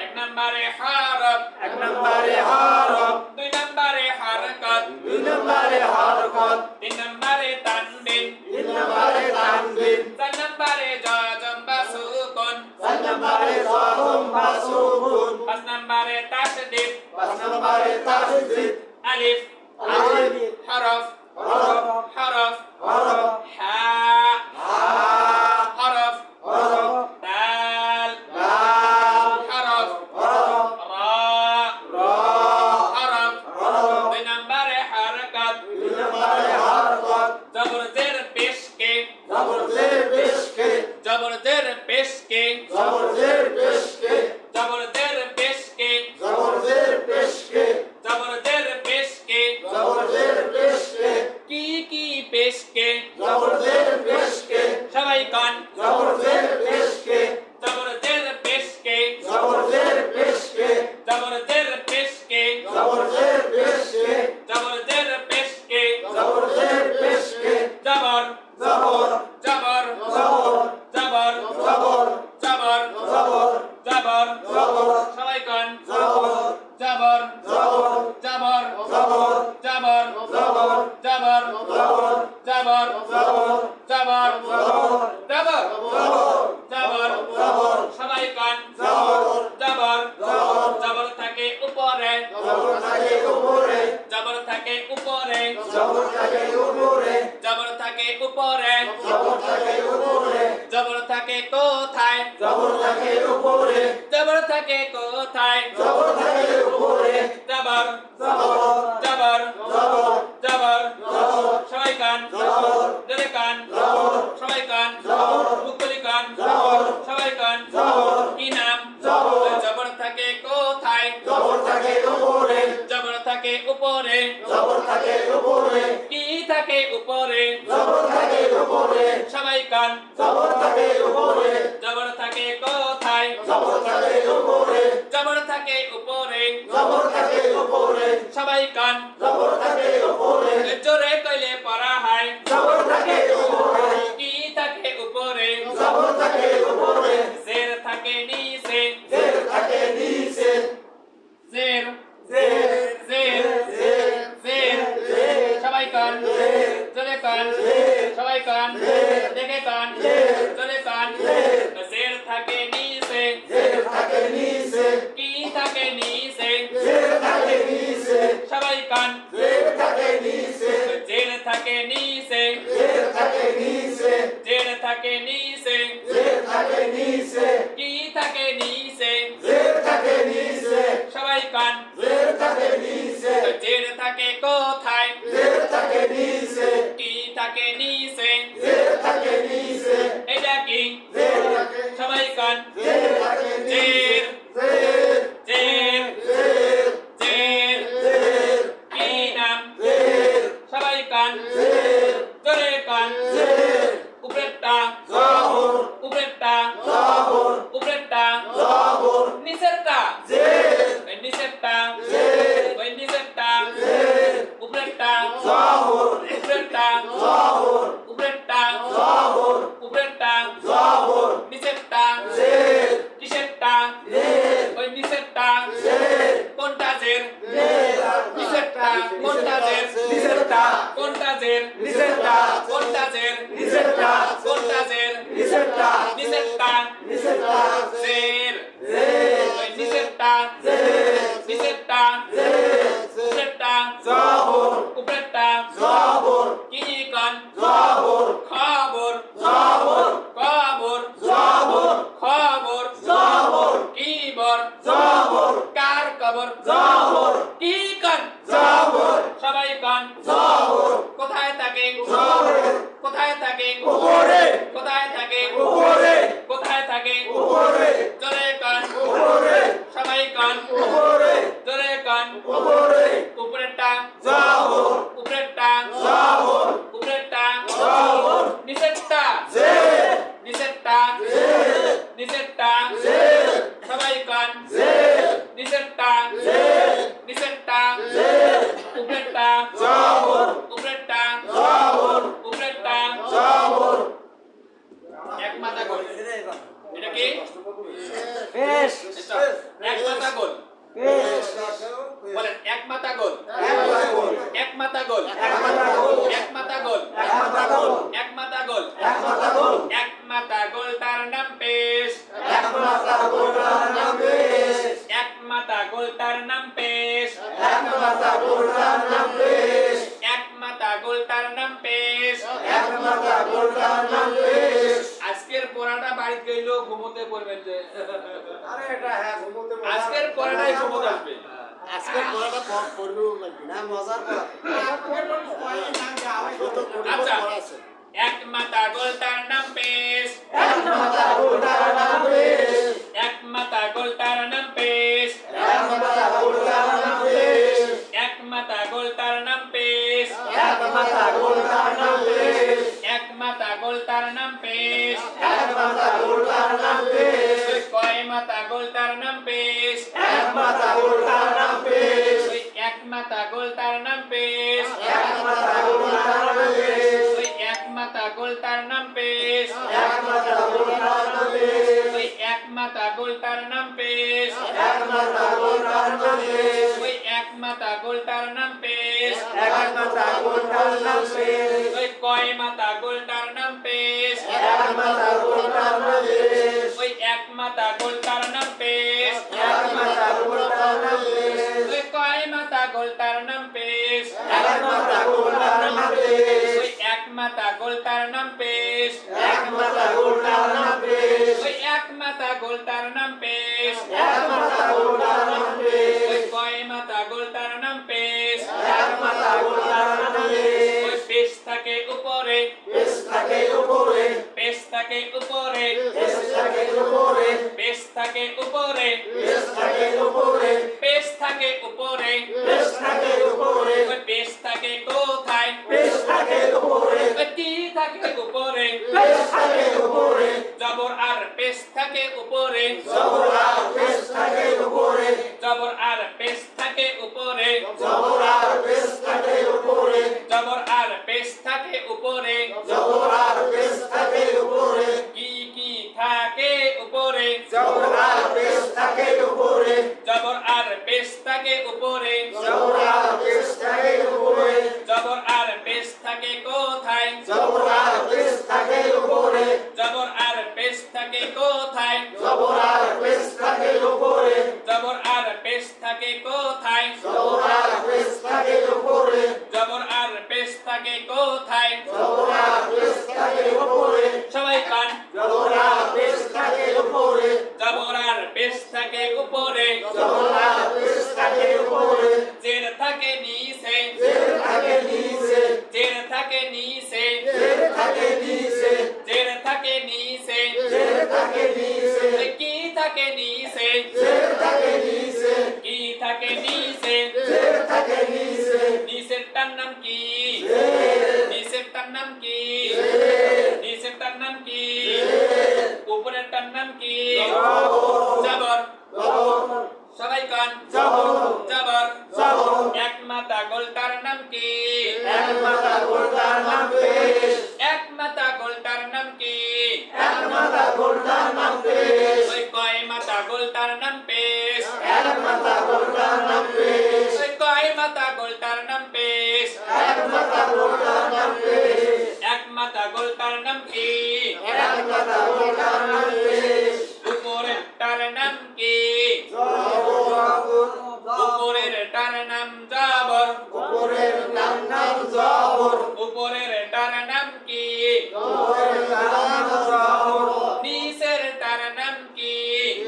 এক নম্বরে হরফ, দুই নম্বরে হরকত, তিন নম্বরে তানবিন, চার নম্বরে জজম বা সুকুন, পাঁচ নম্বরে তাসদীদ, আলিফ, হরফ, হা, হরফ, দাল, হরফ, রা, হরফ, দুই নম্বরে হরকত, জবর জের পেশকে, জবর জের পেশকে, জবর জের পেশকে, জবর জের পেশকে, কি কি পেশকে, সবাই কান, জবর জের পেশকে, জবর জের পেশকে, জবর জবর জবর জবর জবর সবাই কান, জবর জবর জবর জবর জবর জবর জবর সবাই কান, জবর জবর থাকে উপরে, জবর থাকে উপরে, জবর থাকে উপরে, জবর থাকে কোথায়, জবর থাকে কোথায়, জবর জবর জবর সবাই কান, জোরে কান, সবাই কান, মুকুলি কান, সবাই কান, কি নাম? জবর থাকে কোথায়, জবর থাকে উপরে, কি থাকে উপরে, সবাই কান, জবর থাকে কোথায়, জবর থাকে উপরে, সবাই কান, জোরে কইলে পড়া হয়, কি থাকে উপরে, জের থাকে নিচে, জের জের জের সবাই কান, জোরে কান, সবাই কান, দেখে কান, জোরে কান, জের থাকে নিচে, কি থাকে নিচে, সবাই কান, জের থাকে নিচে, জের থাকে নিচে, কি থাকে নিচে, সবাই কান, জের থাকে কোথায়, কি থাকে নিচে, এটা কি, সবাই কান, জের জের জের কি নাম, সবাই কান, জোরে কান, উপরেরটা উপরেরটা উপরেরটা, নিচেরটা নিচেরটা নিচেরটা, উপরেরটা উপরেরটা উপরেরটা উপরেরটা, নিচেরটা কিসেরটা, ওই নিচেরটা কোনটা জের, নিচেরটা কোনটা জের, কোনটা জের, কোনটা জের, কোনটা জের, নিচেরটা জের, ওই নিচেরটা নিচেরটা উপরেরটা উপরেরটা, কি কান, খবর খবর কি উপরেরটা জবর উপরেরটা জবর উপরেরটা জবর নিচেরটা জের নিচেরটা জের নিচেরটা জের সবাই কান জের নিচেরটা জের নিচেরটা জের উপরেরটা জবর উপরেরটা জবর উপরেরটা জবর এক মাথা গোল এটা কি পেশ এক মাথা গোল পেশ বলেন এক মাথা গোল এক মাথা গোল এক মাথা গোল এক মাথা গোল এক মাথা গোল এক মাথা গোল এক মাথা গোল এক মাথা গোল এক মাথা গোল তার নাম পেশ এক মাথা গোল তার নাম পেশ এক মাথা গোল তার নাম পেশ এক মাথা গোল তার নাম পেশ এক মাথা গোল তার নাম পেশ এক মাথা গোল তার নাম পেশ আজকের পড়াটা বাড়িতে গেলেও ঘুমোতে পড়বেন যে আরে এটা হ্যাঁ ঘুমোতে আজকের পড়াটাই ঘুমোতে আসবে আজকে পড়াটা পড়বেও লাগবে না মজার পড়া আচ্ছা এক মাথা গোল তার নাম পেশ এক মাথা গোল তার নাম পেশ এক মাথা গোল তার নাম পেশ এক মাথা গোল তার নাম পেশ এক মাথা গোল তার নাম পেশ এক মাথা গোল তার নাম পেশ এক মাথা গোল তার নাম পেশ এক মাথা গোল তার নাম পেশ কয় মাথা গোল তার নাম পেশ এক মাথা গোল তার নাম পেশ এক মাথা গোল তার নাম পেশ এক মাথা গোল তার নাম পেশ এক মাথা গোল তার নাম পেশ এক মাথা গোল তার নাম পেশ এক মাথা গোল তার নাম পেশ এক মাথা গোল তার নাম পেশ এক মাথা গোল তার নাম পেশ এক মাথা গোল তার নাম পেশ কয় মাথা গোল তার নাম পেশ এক মাথা গোল তার নাম পেশ এক মাথা গোল তার নাম পেশ এক মাথা গোল তার নাম পেশ কয় মাথা গোল তার নাম পেশ এক মাথা গোল তার নাম পেশ এক মাথা গোল তার নাম পেশ এক মাথা গোল তার নাম পেশ এক মাথা গোল তার নাম পেশ এক মাথা গোল তার নাম পেশ কয় মাথা গোল তার নাম পেশ এক মাথা গোল তার নাম পেশ পেশ থাকে উপরে পেশ থাকে উপরে পেশ থাকে উপরে পেশ থাকে উপরে পেশ থাকে উপরে পেশ থাকে উপরে পেশ থাকে উপরে পেশ থাকে উপরে পেশ থাকে কোথায় পেশ থাকে উপরে কি থাকে উপরে পেশ থাকে উপরে জবর আর পেশ থাকে উপরে জবর আর পেশ থাকে উপরে জবর আর পেশ থাকে উপরে জবর আর পেশ থাকে উপরে জবর আর পেশ থাকে উপরে জবর আর পেশ থাকে উপরে কি থাকে উপরে জবর আর পেশ থাকে উপরে জবর আর পেশ থাকে উপরে জবর আর পেশ থাকে উপরে জবর আর পেশ থাকে কোথায় জবর আর পেশ থাকে উপরে জবর আর পেশ থাকে কোথায় জবর আর পেশ থাকে উপরে জবর আর পেশ থাকে কোথায় জবর আর পেশ থাকে উপরে জবর আর পেশ থাকে কোথায় জবর আর পেশ থাকে উপরে সবাই কান জবর আর পেশ থাকে উপরে জবর আর পেশ থাকে উপরে জবর আর পেশ থাকে উপরে জের থাকে নিচে জের থাকে নিচে জের থাকে নিচে জের থাকে নিচে জের থাকে নিচে জের থাকে নিচে কি থাকে নিচে জের থাকে নিচে কি থাকে নিচে জের থাকে নিচে নিচেরটার নাম কি নিচেরটার নাম কি নিচেরটার নাম কি উপরেরটার নাম কি জবর জবর সবাই কান জবর জবর জবর এক মাথা গোল তার নাম কি এক মাথা গোল তার নাম পেশ এক মাথা গোল তার নাম কি এক মাথা গোল তার নাম পেশ কয় মাথা গোল তার নাম পেশ এক মাথা গোল তার নাম পেশ কয় মাথা গোল তার নাম পেশ এক মাথা গোল তার নাম পেশ এক মাথা গোল তার নাম কি এক মাথা গোল তার নাম পেশ উপরের তার নাম কি উপরের তার নাম জবর উপরের নাম জবর উপরের তার নাম কি উপরের নাম জবর নিচের তার নাম কি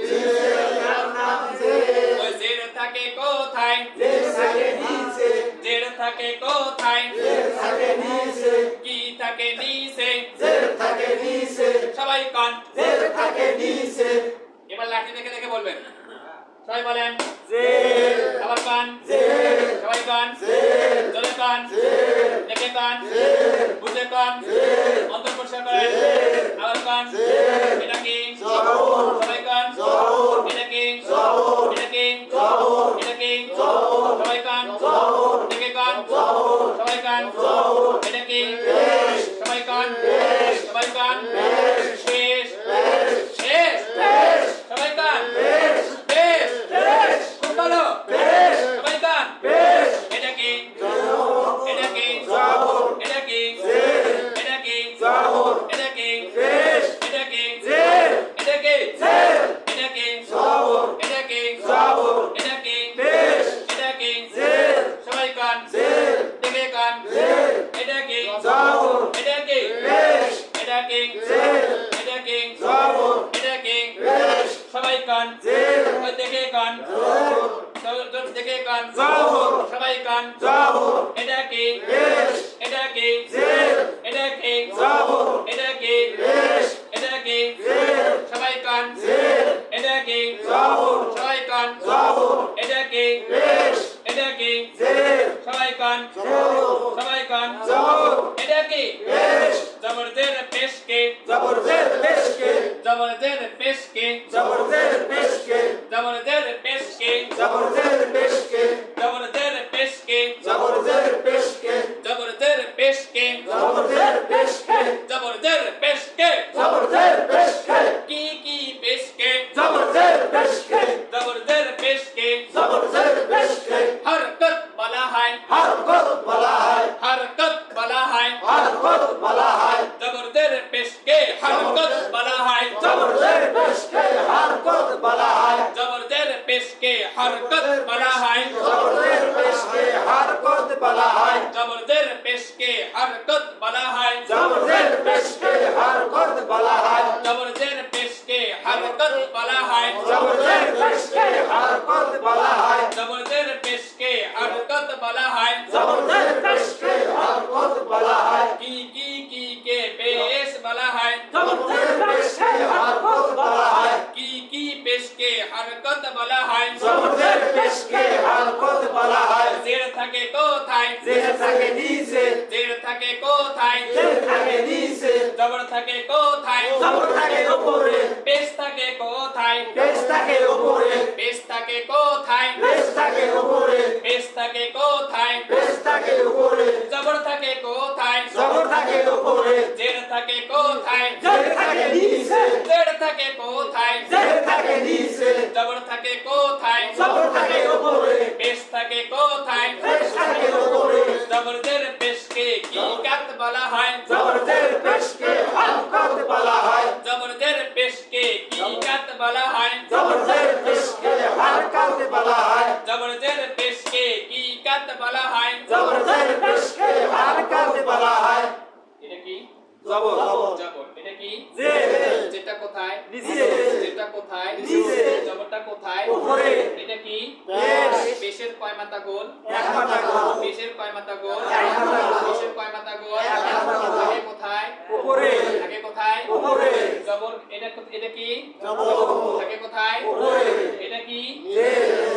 নিচের নাম জের ওই জের থাকে কোথায় জের থাকে নিচে জের থাকে কোথায় জের থাকে নিচে কি থাকে নিচে জের থাকে নিচে সবাই কান জের থাকে নিচে এবার লাঠি দেখে দেখে বলবেন সবাই বলেন জের আবার কান জের কান জোরে কান দেখে কান বুঝে কান অন্তর পরিষ্কার করেন আবার কান এটা কি সবাই কান এটা কি এটা কি এটা কি সবাই কান দেখে কান সবাই কান এটা কি সবাই কান শেষ শেষ সবাই কান বেশ খুব ভালো সবাই কান এটা কি এটা কি এটা কি এটা কি এটা কি এটা কি এটা কি এটা কি এটা কি এটা কি এটা কি সবাই কান দেখে কান এটা কি এটা কি এটা কি এটা কি এটা কি সবাই কান দেখে কান দেখে কান সবাই কান এটা কি এটা কি এটা কি এটা কি এটা কি সবাই কান এটা কি সবাই কান এটা কি এটা কি সবাই কান সবাই কান এটা কি জবরদস্ত পেশ के जबरदस्त पेश के जबरदस्त पेश के जबरदस्त पेश के जबरदस्त पेश के जबरदस्त पेश के जबरदस्त पेश के जबरदस्त पेश के जबरदस्त पेश के जबरदस्त पेश के जबरदस्त पेश के जबरदस्त पेश के की पेश के जबरदस्त पेश के जबरदस्त पेश के जबरदस्त पेश के हरकत वाला है हरकत वाला है हरकत वाला है हरकत वाला है जबरदस्त पेश के हरकत वाला है जबरदस्त पेश के हरकत वाला है जबरदस्त पेश के हरकत वाला है जबरदस्त पेश के हरकत वाला है जबरदस्त पेश के हरकत वाला है जबरदस्त पेश के हरकत वाला है जबरदस्त पेश के हरकत वाला है जबरदस्त पेश के हरकत वाला है जबरदस्त पेश के हरकत वाला है जबरदस्त पेश के हरकत वाला है की के पेश वाला है जबरदस्त पेश के हरकत वाला है की पेश के हरकत वाला है जबरदस्त पेश के हरकत वाला है जेर থাকে কোথায় जेर থাকে নিচে जेर থাকে কোথায় जेर থাকে নিচে জবর থাকে কোথায় জবর থাকে উপরে পেশ থাকে কোথায় পেশ থাকে উপরে পেশ থাকে কোথায় পেশ থাকে উপরে পেশ থাকে কোথায় পেশ থাকে উপরে জবর থাকে কোথায় জবর থাকে উপরে জের থাকে কোথায় जेर থাকে নিচে জের থাকে কোথায় जेर থাকে নিচে জবর থাকে কোথায় জবর থাকে উপরে পেশ থাকে কোথায় পেশ থাকে উপরে জবরদের পেশকে কি কাত বলা হয় जबरदस्त पेश के हरकत वाला है জবরদের পেশকে কি কাত বলা হয় जबरदस्त पेश के हरकत वाला है জবরদের পেশকে কি কাত বলা হয় जबरदस्त पेश के हरकत वाला है এটা কি जबर জবর এটা কি जे যেটা কোথায় নিচে যেটা কোথায় নিচে জবরটা কোথায় উপরে এটা কি পেশ পেশের কয় মাথা গোল এক মাথা গোল পেশের কয় মাথা গোল এক মাথা গোল পেশের কয় মাথা গোল এক মাথা গোল থাকে কোথায় উপরে থাকে কোথায় উপরে জবর এটা কি जबर থাকে কোথায় উপরে এটা কি जे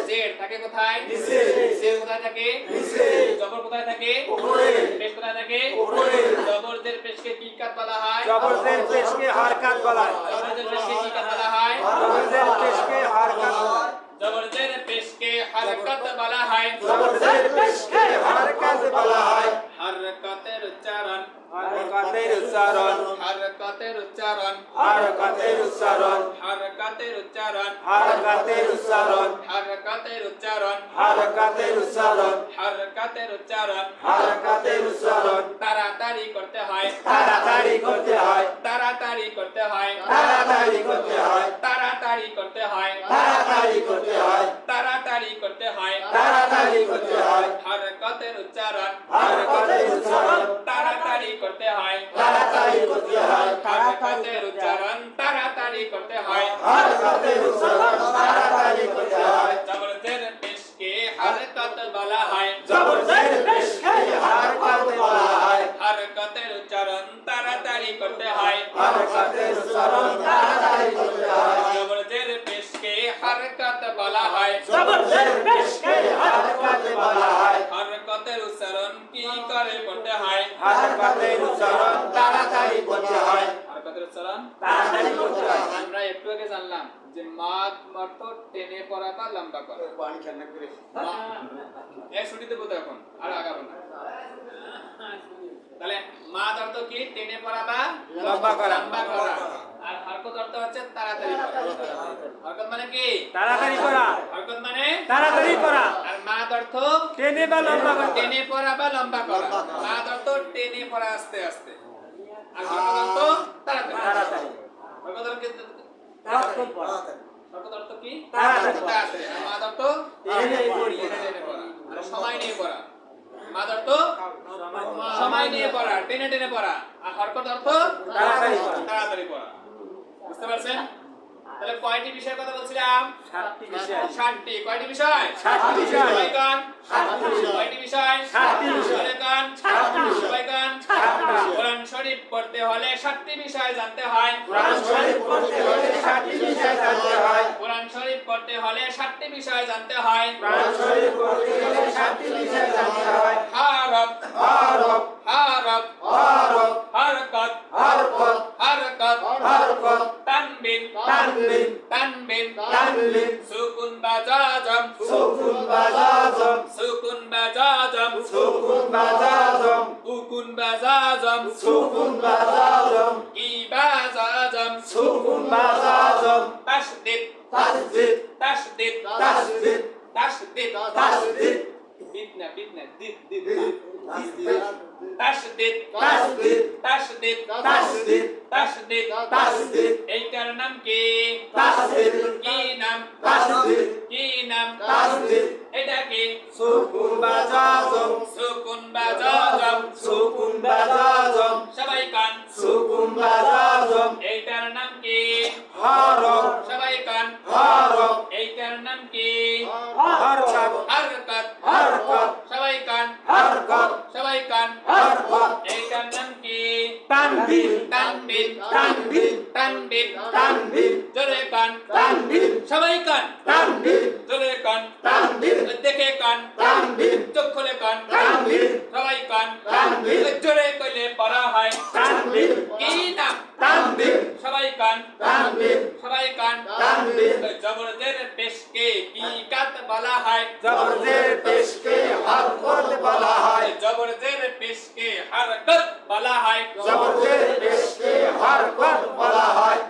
জের থাকে কোথায় নিচে জের কোথায় থাকে নিচে জবর কোথায় থাকে উপরে পেশ কোথায় থাকে উপরে জবরদের পেশকে কি কাত বলা হয় जबरदस्त पेश के हरकत वाला है জবরদের পেশকে কি কাত বলা হয় जबरदस्त पेश के हरकत वाला है জবরদের পেশকে হরকত বলা হয় जबरदस्त पेश के हरकत वाला है হরকতের উচ্চারণ हरकतेर उच्चारण হরকতের উচ্চারণ हरकतेर उच्चारण হরকতের উচ্চারণ हरकतेर उच्चारण হরকতের উচ্চারণ हरकतेर उच्चारण হরকতের উচ্চারণ हरकतेर उच्चारण তাড়াতাড়ি করতে হয় ताड़ाताड़ी करते हैं তাড়াতাড়ি করতে হয় ताड़ाताड़ी करते हैं তাড়াতাড়ি করতে হয় ताड़ाताड़ी करते हैं তাড়াতাড়ি করতে হয় ताड़ाताड़ी करते हैं হরকতের উচ্চারণ हरकतेर उच्चारण তাড়াতাড়ি করতে হয় ताड़ाताड़ी करते हैं হরকতের উচ্চারণ তাড়াতাড়ি করতে হয় हरकतेर उच्चारण ताड़ाताड़ी करते हैं জবরদের পেশকে হরকত বলা হয় जबरदस्त पेश के हरकत वाला है হরকতের উচ্চারণ তাড়াতাড়ি করতে হয় हरकतेर उच्चारण ताड़ाताड़ी करते हैं জবরদের পেশকে হরকত বলা হয় जबरदस्त पेश के हरकत वाला है সালাম তাড়াতাড়ি করতে হয়। আমরা একটু আগে জানলাম যে মাদ অর্থ টেনে পড়া বা লম্বা করা পানি ঠান্ডা করে এই ছুটিতে বোধ এখন আর আগাবো না তাহলে মাদ অর্থ কি টেনে পড়া বা লম্বা করা। লম্বা করা আর হরকত অর্থ হচ্ছে তাড়াতাড়ি করা হরকত মানে কি তাড়াতাড়ি করা, হরকত মানে তাড়াতাড়ি করা, আর মাদ অর্থ টেনে বা লম্বা করা। টেনে পড়া বা লম্বা করা মাদ অর্থ টেনে পড়া আস্তে আস্তে আর হরকত অর্থ তাড়াতাড়ি তাড়াতাড়ি। হরকত অর্থ কি হরকত অর্থ কি তাড়াতাড়ি। তাড়াতাড়ি আর মাদ অর্থ টেনে পড়ি। টেনে পড়া আর সময় নিয়ে পড়া মাদ অর্থ সময় নিয়ে পড়া টেনে টেনে পড়া আর হরকত অর্থ তাড়াতাড়ি পড়া। তাড়াতাড়ি পড়া বুঝতে পারছেন তাহলে কয়টি বিষয়ের কথা বলছিলাম 7টি বিষয়। 60টি কয়টি বিষয় 7টি বিষয়। সবাই গান 7টি বিষয়। কয়টি বিষয় 7টি বিষয়। সবাই গান 7টি বিষয়। সবাই গান 7টি বিষয়। কোরআন শরীফ পড়তে হলে 7টি বিষয় জানতে হয় কোরআন শরীফ পড়তে হলে 7টি বিষয় জানতে হয়। কোরআন শরীফ পড়তে হলে 7টি বিষয় জানতে হয় কোরআন শরীফ পড়তে হলে 7টি বিষয় জানতে হয়। হারফ হরফ, হারফ হরফ, হরকত হরকত, হরকত হরকত, তানবিন তানবিন, তানবিন তানবিন, সুকুন বা জাজম সুকুন বা জাজম, সুকুন বা জাজম সুকুন বা জাজম, উকুন বা জাজম সুকুন বা জাজম, কি বা জাজম সুকুন বা জাজম, তাসদিদ তাসদিদ, তাসদিদ তাসদিদ, তাসদিদ তাসদিদ, বিতনা বিতনা দিদ দিদ তাসদিদ তাসদিদ, তাসদিদ তাসদিদ, তাসদিদ তাসদিদ, এইটার নাম কি তাসদিদ, কি নাম তাসদিদ, কি নাম তাসদিদ, এটা কি সুকুন বা জাজম, সুকুন বা জাজম সুকুন বা জাজম, সবাই কান সুকুন বা জাজম, এইটার নাম কি হরফ, সবাই কান হরফ, এইটার নাম কি হরকত, হরকত হরকত, সবাই কান হরকত, সবাই কান হরকত, এইটার নাম কি তানবিন, তানবিন তানবিন, তানবিন তানবিন, জোরে কান তানবিন, সবাই কান তানবিন, জোরে কান তানবিন, দেখে কান তানবিন, চোখ খুলে কান তানবিন, সবাই কান তানবিন, জোরে কইলে পড়া হয় তানবিন, কি নাম তানবিন, সবাই কান তানবিন, সবাই কান তানবিন, জবরদের পেশকে কি কাত বলা হয় জবরদের পেশকে হরকত বলা হয়। জবরদের পেশকে হরকত বলা হয় জবরদের পেশকে হরকত বলা হয়।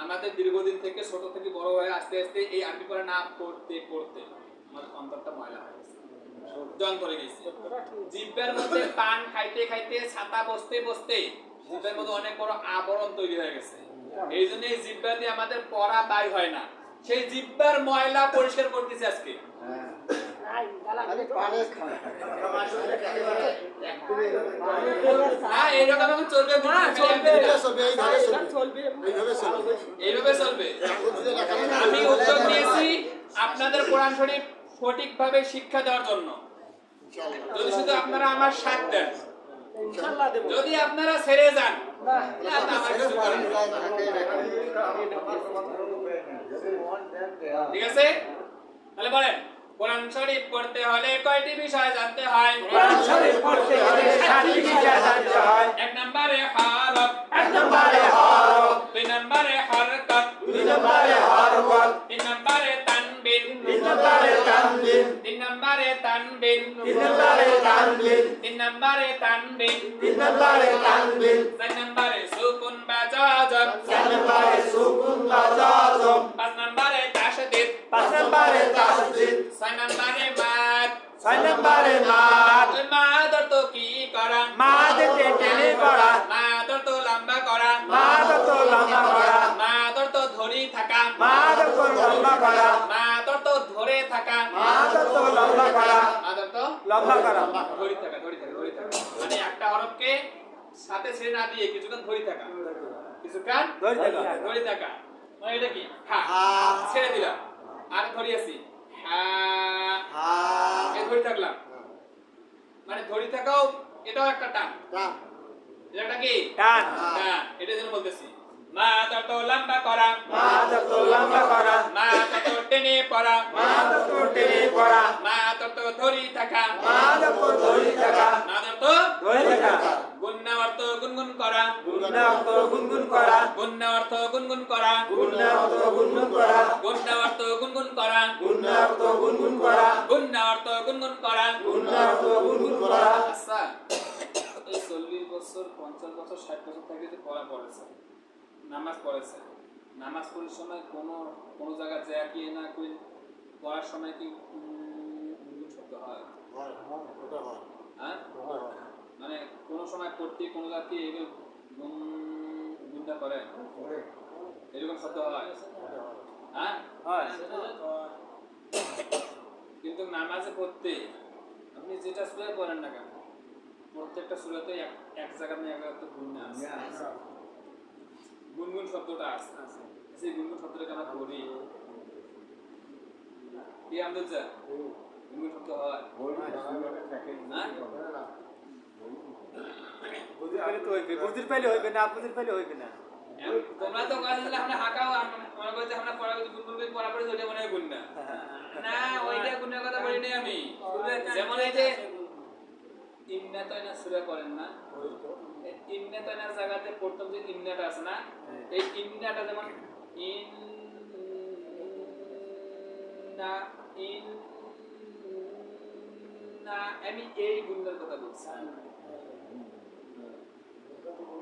আমাদের দীর্ঘদিন থেকে ছোট থেকে বড় হয়ে আস্তে আস্তে এই আরবি পড়া না পড়তে পড়তে আমাদের অন্তরটা ময়লা হয়ে গেছে জং ধরে গেছে জিহ্বার মধ্যে পান খাইতে খাইতে ছাতা বসতে বসতে জিহ্বার মধ্যে অনেক বড় আবরণ তৈরি হয়ে গেছে এই জন্য এই জিহ্বা দিয়ে আমাদের পড়া বাই হয় না সেই জিহ্বার ময়লা পরিষ্কার করতেছে আজকে আরে পানি খান না এরকম এখন চলবে না চলবে এইভাবে চলবে আমি উদ্যোগ নিয়েছি আপনাদের কোরআন শরীফ সঠিকভাবে শিক্ষা দেওয়ার জন্য যদি শুধু আপনারা আমার সাথ দেন যদি আপনারা ছেড়ে যান তাহলে আমার কিছু করার নেই। ঠিক আছে তাহলে বলেন কোরআন শরীফ পড়তে হলে কয়টি বিষয় জানতে হয় কোরআন শরীফ পড়তে হলে 7টি বিষয় জানতে হয়। এক নম্বরে হরফ এক নম্বরে হরফ, দুই নম্বরে হরকত দুই নম্বরে হরকত, তিন নম্বরে তানবিন তিন নম্বরে তানবিন, তিন নম্বরে তানবিন তিন নম্বরে তানবিন, তিন নম্বরে তানবিন তিন নম্বরে তানবিন, চার নম্বরে সুকুন বা জাজম চার নম্বরে সুকুন বা জাজম, পাঁচ নম্বরে তাশদীদ পাঁচ নম্বরে তাসদিদ, ছয় নম্বরে মাদ ছয় নম্বরে মাদ, ওই মাদ অর্থ কি করা মাদ টেনে পড়া, মাদ অর্থ লম্বা করা মাদ অর্থ লম্বা করা, মাদ অর্থ ধরি থাকা মাদ অর্থ লম্বা করা, মাদ অর্থ ধরে থাকা মাদ অর্থ লম্বা করা, মাদ অর্থ লম্বা করা, ধরি থাকা ধরি থাকা ধরি থাকা মানে একটা হরফকে সাথে ছেড়ে না দিয়ে কিছুক্ষণ ধরি থাকা কিছুক্ষণ ধরে থাকা, ধরি থাকা মানে এটা কি হা ছেড়ে দিলাম আর ধরি আছি হা এই ধরি থাকলাম মানে ধরি থাকাও এটাও একটা টান এটা কি টান, টান এটা যেন বলতেছি মা তত লম্বা করা মাদ অর্থ লম্বা করা, মা তত টেনে পড়া মাদ অর্থ টেনে পড়া, মা তত ধরি থাকা মাদ অর্থ ধরে থাকা, মা তত ধরে থাকা, গুন্না অর্থ গুনগুন করা গুন্না অর্থ গুনগুন করা গুন্না অর্থ গুনগুন করা গুন্না অর্থ গুনগুন করা গুন্না অর্থ গুনগুন করা গুন্না অর্থ গুনগুন করা গুন্না অর্থ গুনগুন করা গুন্না অর্থ গুনগুন করা আচ্ছা এই 40 বছর 50 বছর 60 বছর থেকে যে পড়া পড়েছে নামাজ পড়েছে নামাজ পড়ার সময় কোনো জায়গা যায় কি না কই পড়ার সময় কি গুনগুন শব্দ হয় ওটা হয় হ্যাঁ মানে কোনো সময় পড়তে কোনো জাতি এগুলো গুনটা করে এরকম শব্দ হয় হ্যাঁ হয় কিন্তু নামাজে পড়তে আপনি যেটা সূরা পড়েন না কেন প্রত্যেকটা সূরাতে এক জায়গা না এক জায়গাতে গুননা আছে গুনগুন শব্দটা আছে সেই গুনগুন শব্দটাকে আমরা পড়ি কি আমাদের যা গুনগুন শব্দ হয় বুঝির পাইলে হইবে না বুঝির পাইলে হইবে না তোমরা তো কাজ দিলে আমরা হাঁকাও আমরা কইতে আমরা পড়া গুনগুন করে পড়া পড়ে ওইটা মনে হয় গুননা না ওইটা গুননার কথা বলি নাই আমি যেমন এই যে ইন্না তাইনা সূরা করেন না ইন্না তাইনা জায়গাতে প্রথম যে ইন্নাটা আছে না এই ইন্নাটা যেমন ইন্না ইন্না আমি এই গুণের কথা বলছি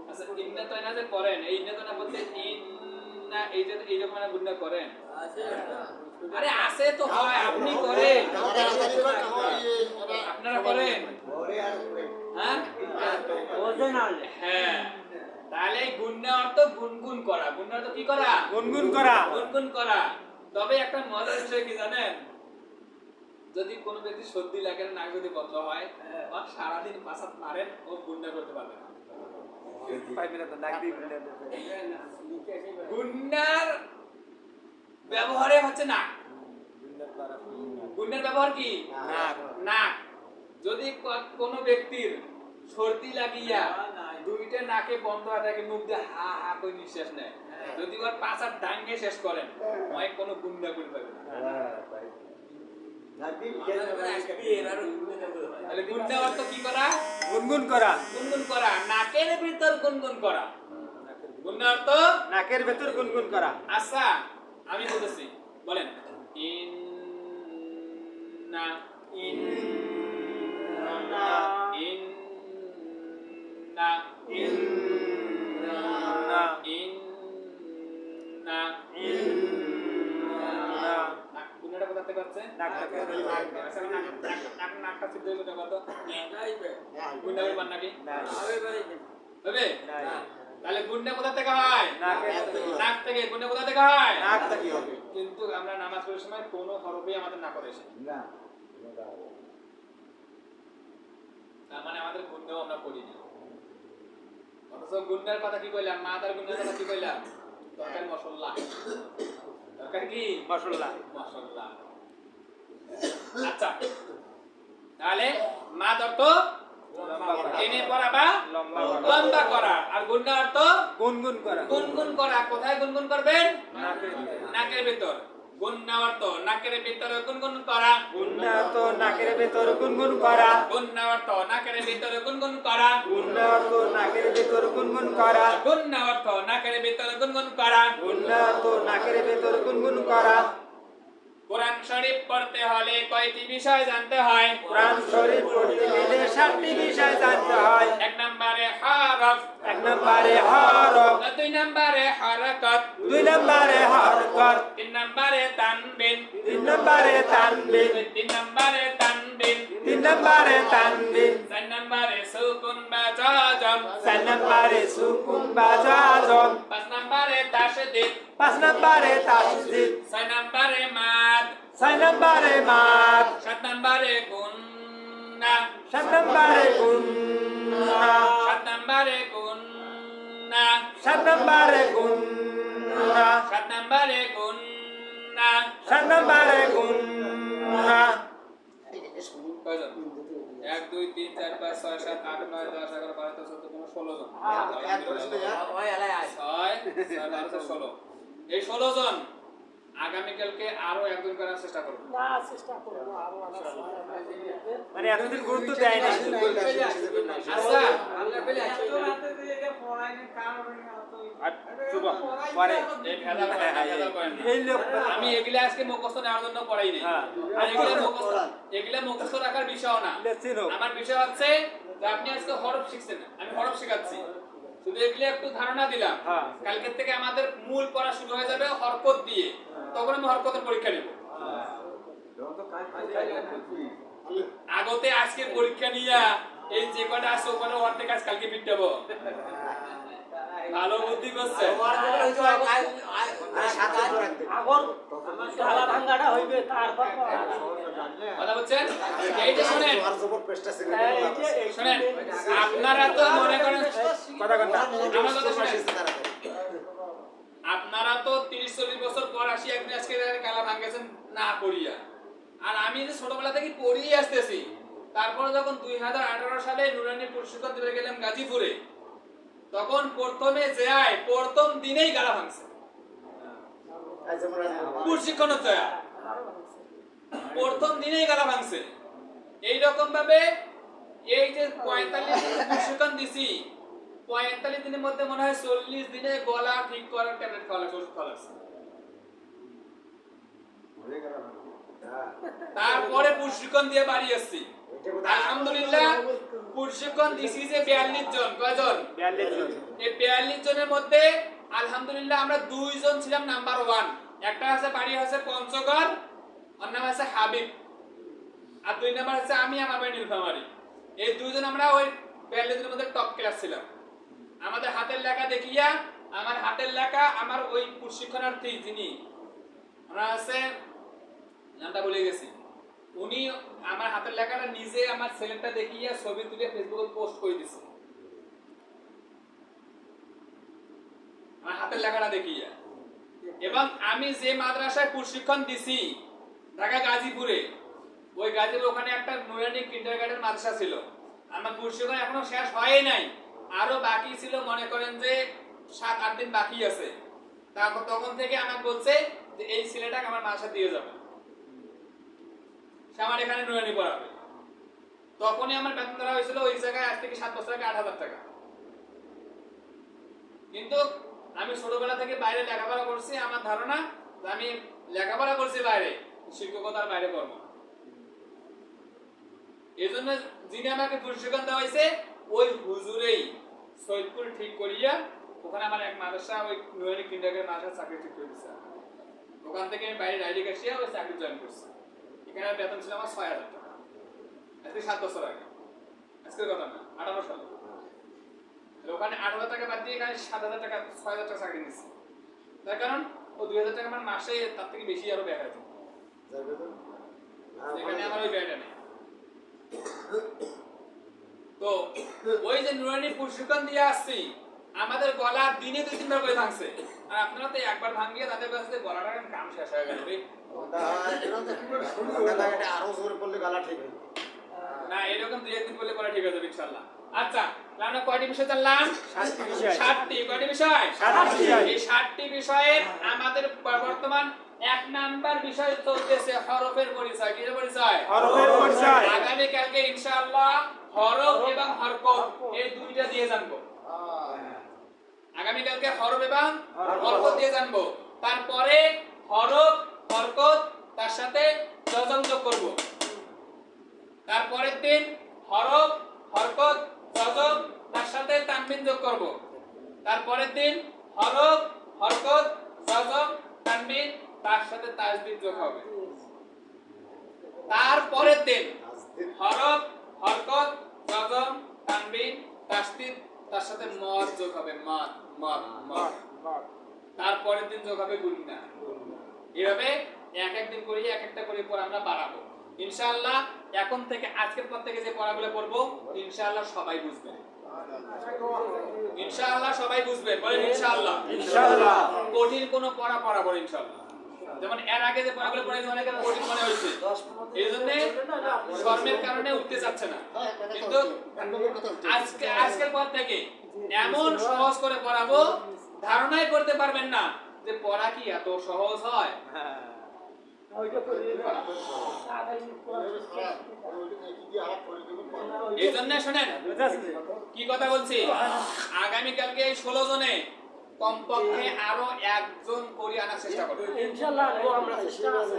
আচ্ছা ইন্না তাইনা যে করেন এই ইন্না তাইনা বলতে ইন্না এই যে এইরকম একটা গুণটা করেন আরে আছে তো হয় আপনি করেন আপনারা করেন হ্যাঁ হ্যাঁ তাহলে গুণনা অর্থ গুনগুন করা গুণনা অর্থ কি করা গুনগুন করা গুনগুন করা তবে একটা মজার বিষয় কি জানেন যদি কোনো ব্যক্তি সর্দি লাগে না নাক যদি বন্ধ হয় আর সারাদিন পাসাত মারেন ও গুণনা করতে পারবে না পাইবে না তো নাক দিয়ে গুণনার ব্যবহারে হচ্ছে না গুণনার ব্যবহার কি নাক নাক যদি কোনো ব্যক্তির সর্দি লাগিয়া দুইটা নাকে বন্ধ হয়ে থাকে মুখ দিয়ে হা হা করে নিঃশ্বাস নেয় যদি ওর পাঁচার ডাঙ্গে শেষ করেন হয় কোনো গুন্ডা করে পাবে না তাহলে গুন্ডা অর্থ কি করা গুনগুন করা গুনগুন করা নাকের ভিতর গুনগুন করা গুন্ডা অর্থ নাকের ভেতর গুনগুন করা আচ্ছা আমি বলতেছি বলেন ইন না ইন না ইন না ইন না ইন না না গুণটা কোথা থেকে হচ্ছে নাক থেকে আচ্ছা নাকটা সিদ্ধ হয়ে গেল কত গুণটা করবেন নাকি না হবে না তাহলে গুণটা কোথা থেকে হয় নাক থেকে গুণটা কোথা থেকে হয় নাক থেকে হবে কিন্তু আমরা নামাজ পড়ার সময় কোনো হরফই আমাদের না করে না তার মানে আমাদের গুণটাও আমরা পড়ি না অথচ গুণটার কথা কি কইলাম মা তার গুণটার কথা কি কইলাম তরকারি মশলা তরকারি কি মশলা মশলা আচ্ছা তাহলে মা অর্থ টেনে পড়া বা লম্বা করা আর গুণটা অর্থ গুনগুন করা গুনগুন করা কোথায় গুনগুন করবেন নাকের নাকের ভিতর গুণনা অর্থ নাকের ভিতরে গুনগুন করা গুন্না তো নাকের ভেতর গুনগুন করা গুণনা অর্থ নাকের ভিতরে গুনগুন করা গুন্না তো নাকের ভেতর গুনগুন করা গুণনা অর্থ নাকের ভিতরে গুনগুন করা গুন্না তো নাকের ভেতর গুনগুন করা কোরআন শরীফ পড়তে হলে কয়টি বিষয় জানতে হয় কোরআন শরীফ পড়তে গেলে 7টি বিষয় জানতে হয় এক নম্বরে হরফ এক নম্বরে হরফ দুই নম্বরে হরকত দুই নম্বরে হরকত তিন নম্বরে তানবিন তিন নম্বরে তানবিন তিন নম্বরে তানবিন তিন নম্বরে তানবিন চার নম্বরে সুকুন বা জাজম চার নম্বরে সুকুন বা জাজম পাঁচ নম্বরে তাশদীদ পাঁচ নম্বরে তাসদীদ ছয় নম্বরে মাদ ছয় নম্বরে মাদ সাত নম্বরে গুন্না সাত নম্বরে গুন্না সাত নম্বরে গুন্না সাত নম্বরে গুন্না সাত নম্বরে গুন্না সাত নম্বরে গুন্না কয়জন 1 2 3 4 5 6 7 8 9 10 11 12 13 14 15 16 জন ছয় 6 12 16 এই 16 জন আগামীকালকে আরো একজন করার চেষ্টা করব। না চেষ্টা করবো আরো মানে এতদিন গুরুত্ব দেয় না আচ্ছা পরে এই ভেজাল করেন না, ভেজাল করেন না। এই লোক আমি এগুলা আজকে মুখস্থ নেওয়ার জন্য পড়াই নাই। হ্যাঁ। আর এগুলা মুখস্থ রাখার বিষয় না। চিনো। আমার বিষয় হচ্ছে যে আপনি আজকে হরফ শিখছেন, আমি হরফ শেখাচ্ছি। শুধু এগুলো একটু ধারণা দিলাম। হ্যাঁ। কালকে থেকে আমাদের মূল পড়া শুরু হয়ে যাবে হরকত দিয়ে। তখন আমি হরকতের পরীক্ষা নেব। আগতে আজকে পরীক্ষা নিয়া এই যে কটা আছে ওখানে অর্ধেক কাজ কালকে পিটাবো। ভালো বুদ্ধি করছে। আগর গালা ভাঙাটা হইবে তারপর কথা বলছেন? এই যে শুনেন, শুনেন, আপনারা তো মনে করেন কথা কথা আমার কথা শুনেন। আপনারা তো 30-40 বছর পর আসি একদিন আজকে গালা ভাঙেছেন না করিয়া। আর আমি যে ছোটবেলা থেকে পড়িয়ে আসতেছি। তারপরে যখন 2018 সালে নুরানি প্রশিক্ষণ দিতে গেলাম গাজীপুরে, তখন প্রথমে যায় প্রথম দিনেই গালা ভাঙছে। প্রশিক্ষণ হচ্ছে প্রথম দিনেই গালা ভাঙছে। এইরকম ভাবে এই যে 45 দিন প্রশিক্ষণ দিছি, 45 দিনের মধ্যে মনে হয় 40 দিনে গলা ঠিক করার ট্যাবলেট খাওয়া লাগছে, ওষুধ খাওয়া লাগছে। তারপরে প্রশিক্ষণ দিয়ে বাড়ি আসছি। আলহামদুলিল্লাহ প্রশিক্ষণ দিছি যে 42 জন। কয়জন? 42 জন। এই 42 জনের মধ্যে আলহামদুলিল্লাহ আমরা 2 জন ছিলাম নাম্বার 1। একটা আছে বাড়ি আছে পঞ্চগড়, অন্য নাম আছে হাবিব। আর 2 নাম্বার আছে আমি, আমার বাড়ি নীলফামারী। এই 2 জন আমরা ওই 42 জনের মধ্যে টপ ক্লাস ছিলাম। আমাদের হাতের লেখা দেখিয়া, আমার হাতের লেখা আমার ওই প্রশিক্ষণার্থী যিনি ওনার আছে নামটা ভুলে গেছি, উনি আমার হাতের লেখাটা নিজে আমার ছেলেটা দেখিয়া ছবি তুলে ফেসবুকে পোস্ট করে দিছে। আমার হাতের লেখাটা দেখিয়া। এবং আমি যে মাদ্রাসায় প্রশিক্ষণ দিছি ঢাকা গাজীপুরে, ওই গাজীপুর ওখানে একটা নুরানি কিন্ডারগার্টেন মাদ্রাসা ছিল। আমার প্রশিক্ষণ এখনো শেষ হয় নাই, আরো বাকি ছিল। মনে করেন যে 7-8 দিন বাকি আছে। তারপর তখন থেকে আমাকে বলছে যে এই ছেলেটাকে আমার মাদ্রাসা দিয়ে যাবে, সে আমার এখানে নুরানি পড়াবে। তখনই আমার বেতন ধরা হয়েছিল ওই জায়গায় আজ থেকে 7 বছর আগে 8,000 টাকা। কিন্তু আমি ছোটবেলা থেকে বাইরে লেখাপড়া করছি, আমার ধারণা যে আমি লেখাপড়া করছি বাইরে, শিক্ষকতার বাইরে করব। এই জন্য যিনি আমাকে প্রশিক্ষণ দেওয়া হয়েছে ওই হুজুরেই সৈয়দপুর ঠিক করিয়া ওখানে আমার এক মাদ্রাসা ওই নুরানি কিন্ডারগার্টেন মাদ্রাসা চাকরি ঠিক করে দিয়েছে। ওখান থেকে আমি বাইরে রাইডে কাশিয়া ওই চাকরি জয়েন করছি। এখানে বেতন ছিল আমার 6,000 টাকা। আজকে 7 বছর আগে, আজকের কথা না, 18 সালে। ওখানে 8,000 টাকা বাদ দিয়ে এখানে 7,000 টাকা 6,000 টাকা চাকরি নিচ্ছি। তার কারণ ও 2,000 টাকা আমার মাসে তার থেকে বেশি আরো ব্যয় হয়েছে। এখানে আমার ওই ব্যয়টা নেই। তো ওই যে নুরানি প্রশিক্ষণ দিয়ে আসছি, আমাদের গলা দিনে 2-3 বার করে ভাঙছে। আর আপনারা তো একবার ভাঙিয়ে তাদের কাছে গলাটা কাম শেষ হয়ে গেল রে। আরো জোরে পড়লে গালা ঠিক হবে না, এরকম 2-1 দিন বলে পড়া ঠিক আছে ইনশাআল্লাহ। আচ্ছা, আমরা কয়টি বিষয় জানলাম? 7টি বিষয়। 7টি। কয়টি বিষয়? 7টি বিষয়। এই 7টি বিষয়ের আমাদের বর্তমান 1 নাম্বার বিষয় চলতেছে হরফের পরিচয়। কিসের পরিচয়? হরফের পরিচয়। আগামী কালকে ইনশাআল্লাহ হরফ এবং হরকত এই দুইটা দিয়ে জানবো। আগামী কালকে হরফ এবং হরকত দিয়ে জানবো। তারপরে হরফ, হরকত তার সাথে যজম যোগ করব। তারপরের দিন হরফ, হরকত, যজম তার সাথে তানবিন যোগ করব। তারপরের দিন হরফ, হরকত, যজম, তানবিন তার সাথে তাসদীদ যোগ হবে। তারপরের দিন হরফ, হরকত, যজম, তানবিন, তাসদীদ তার সাথে মদ যোগ হবে। মদ মদ মদ। তারপরের দিন যোগ হবে গুন্না। এভাবে এক এক দিন করে এক একটা করে পড়া আমরা বাড়াবো ইনশাআল্লাহ। এখন থেকে আজকের পর থেকে যে পড়াগুলো পড়বো ইনশাআল্লাহ সবাই বুঝবে। ইনশাআল্লাহ সবাই বুঝবে। বলেন ইনশাআল্লাহ। ইনশাআল্লাহ। কঠিন কোনো পড়া পড়াবো ইনশাআল্লাহ। যেমন এর আগে যে পড়াগুলো পড়াইছি অনেকের কঠিন মনে হয়েছে, এই জন্য শর্মের কারণে উঠতে যাচ্ছে না। কিন্তু আজকের পর থেকে এমন সহজ করে পড়াবো ধারণাই করতে পারবেন না যে পড়া কি এত সহজ হয়? হ্যাঁ। এই জন্য শোনেন বুঝতে পারছি। কি কথা বলছি, আগামীকালকে এই 16 জনে কমপক্ষে আরো একজন করে আনার চেষ্টা করবে। ইনশাআল্লাহ আমরা চেষ্টা করব।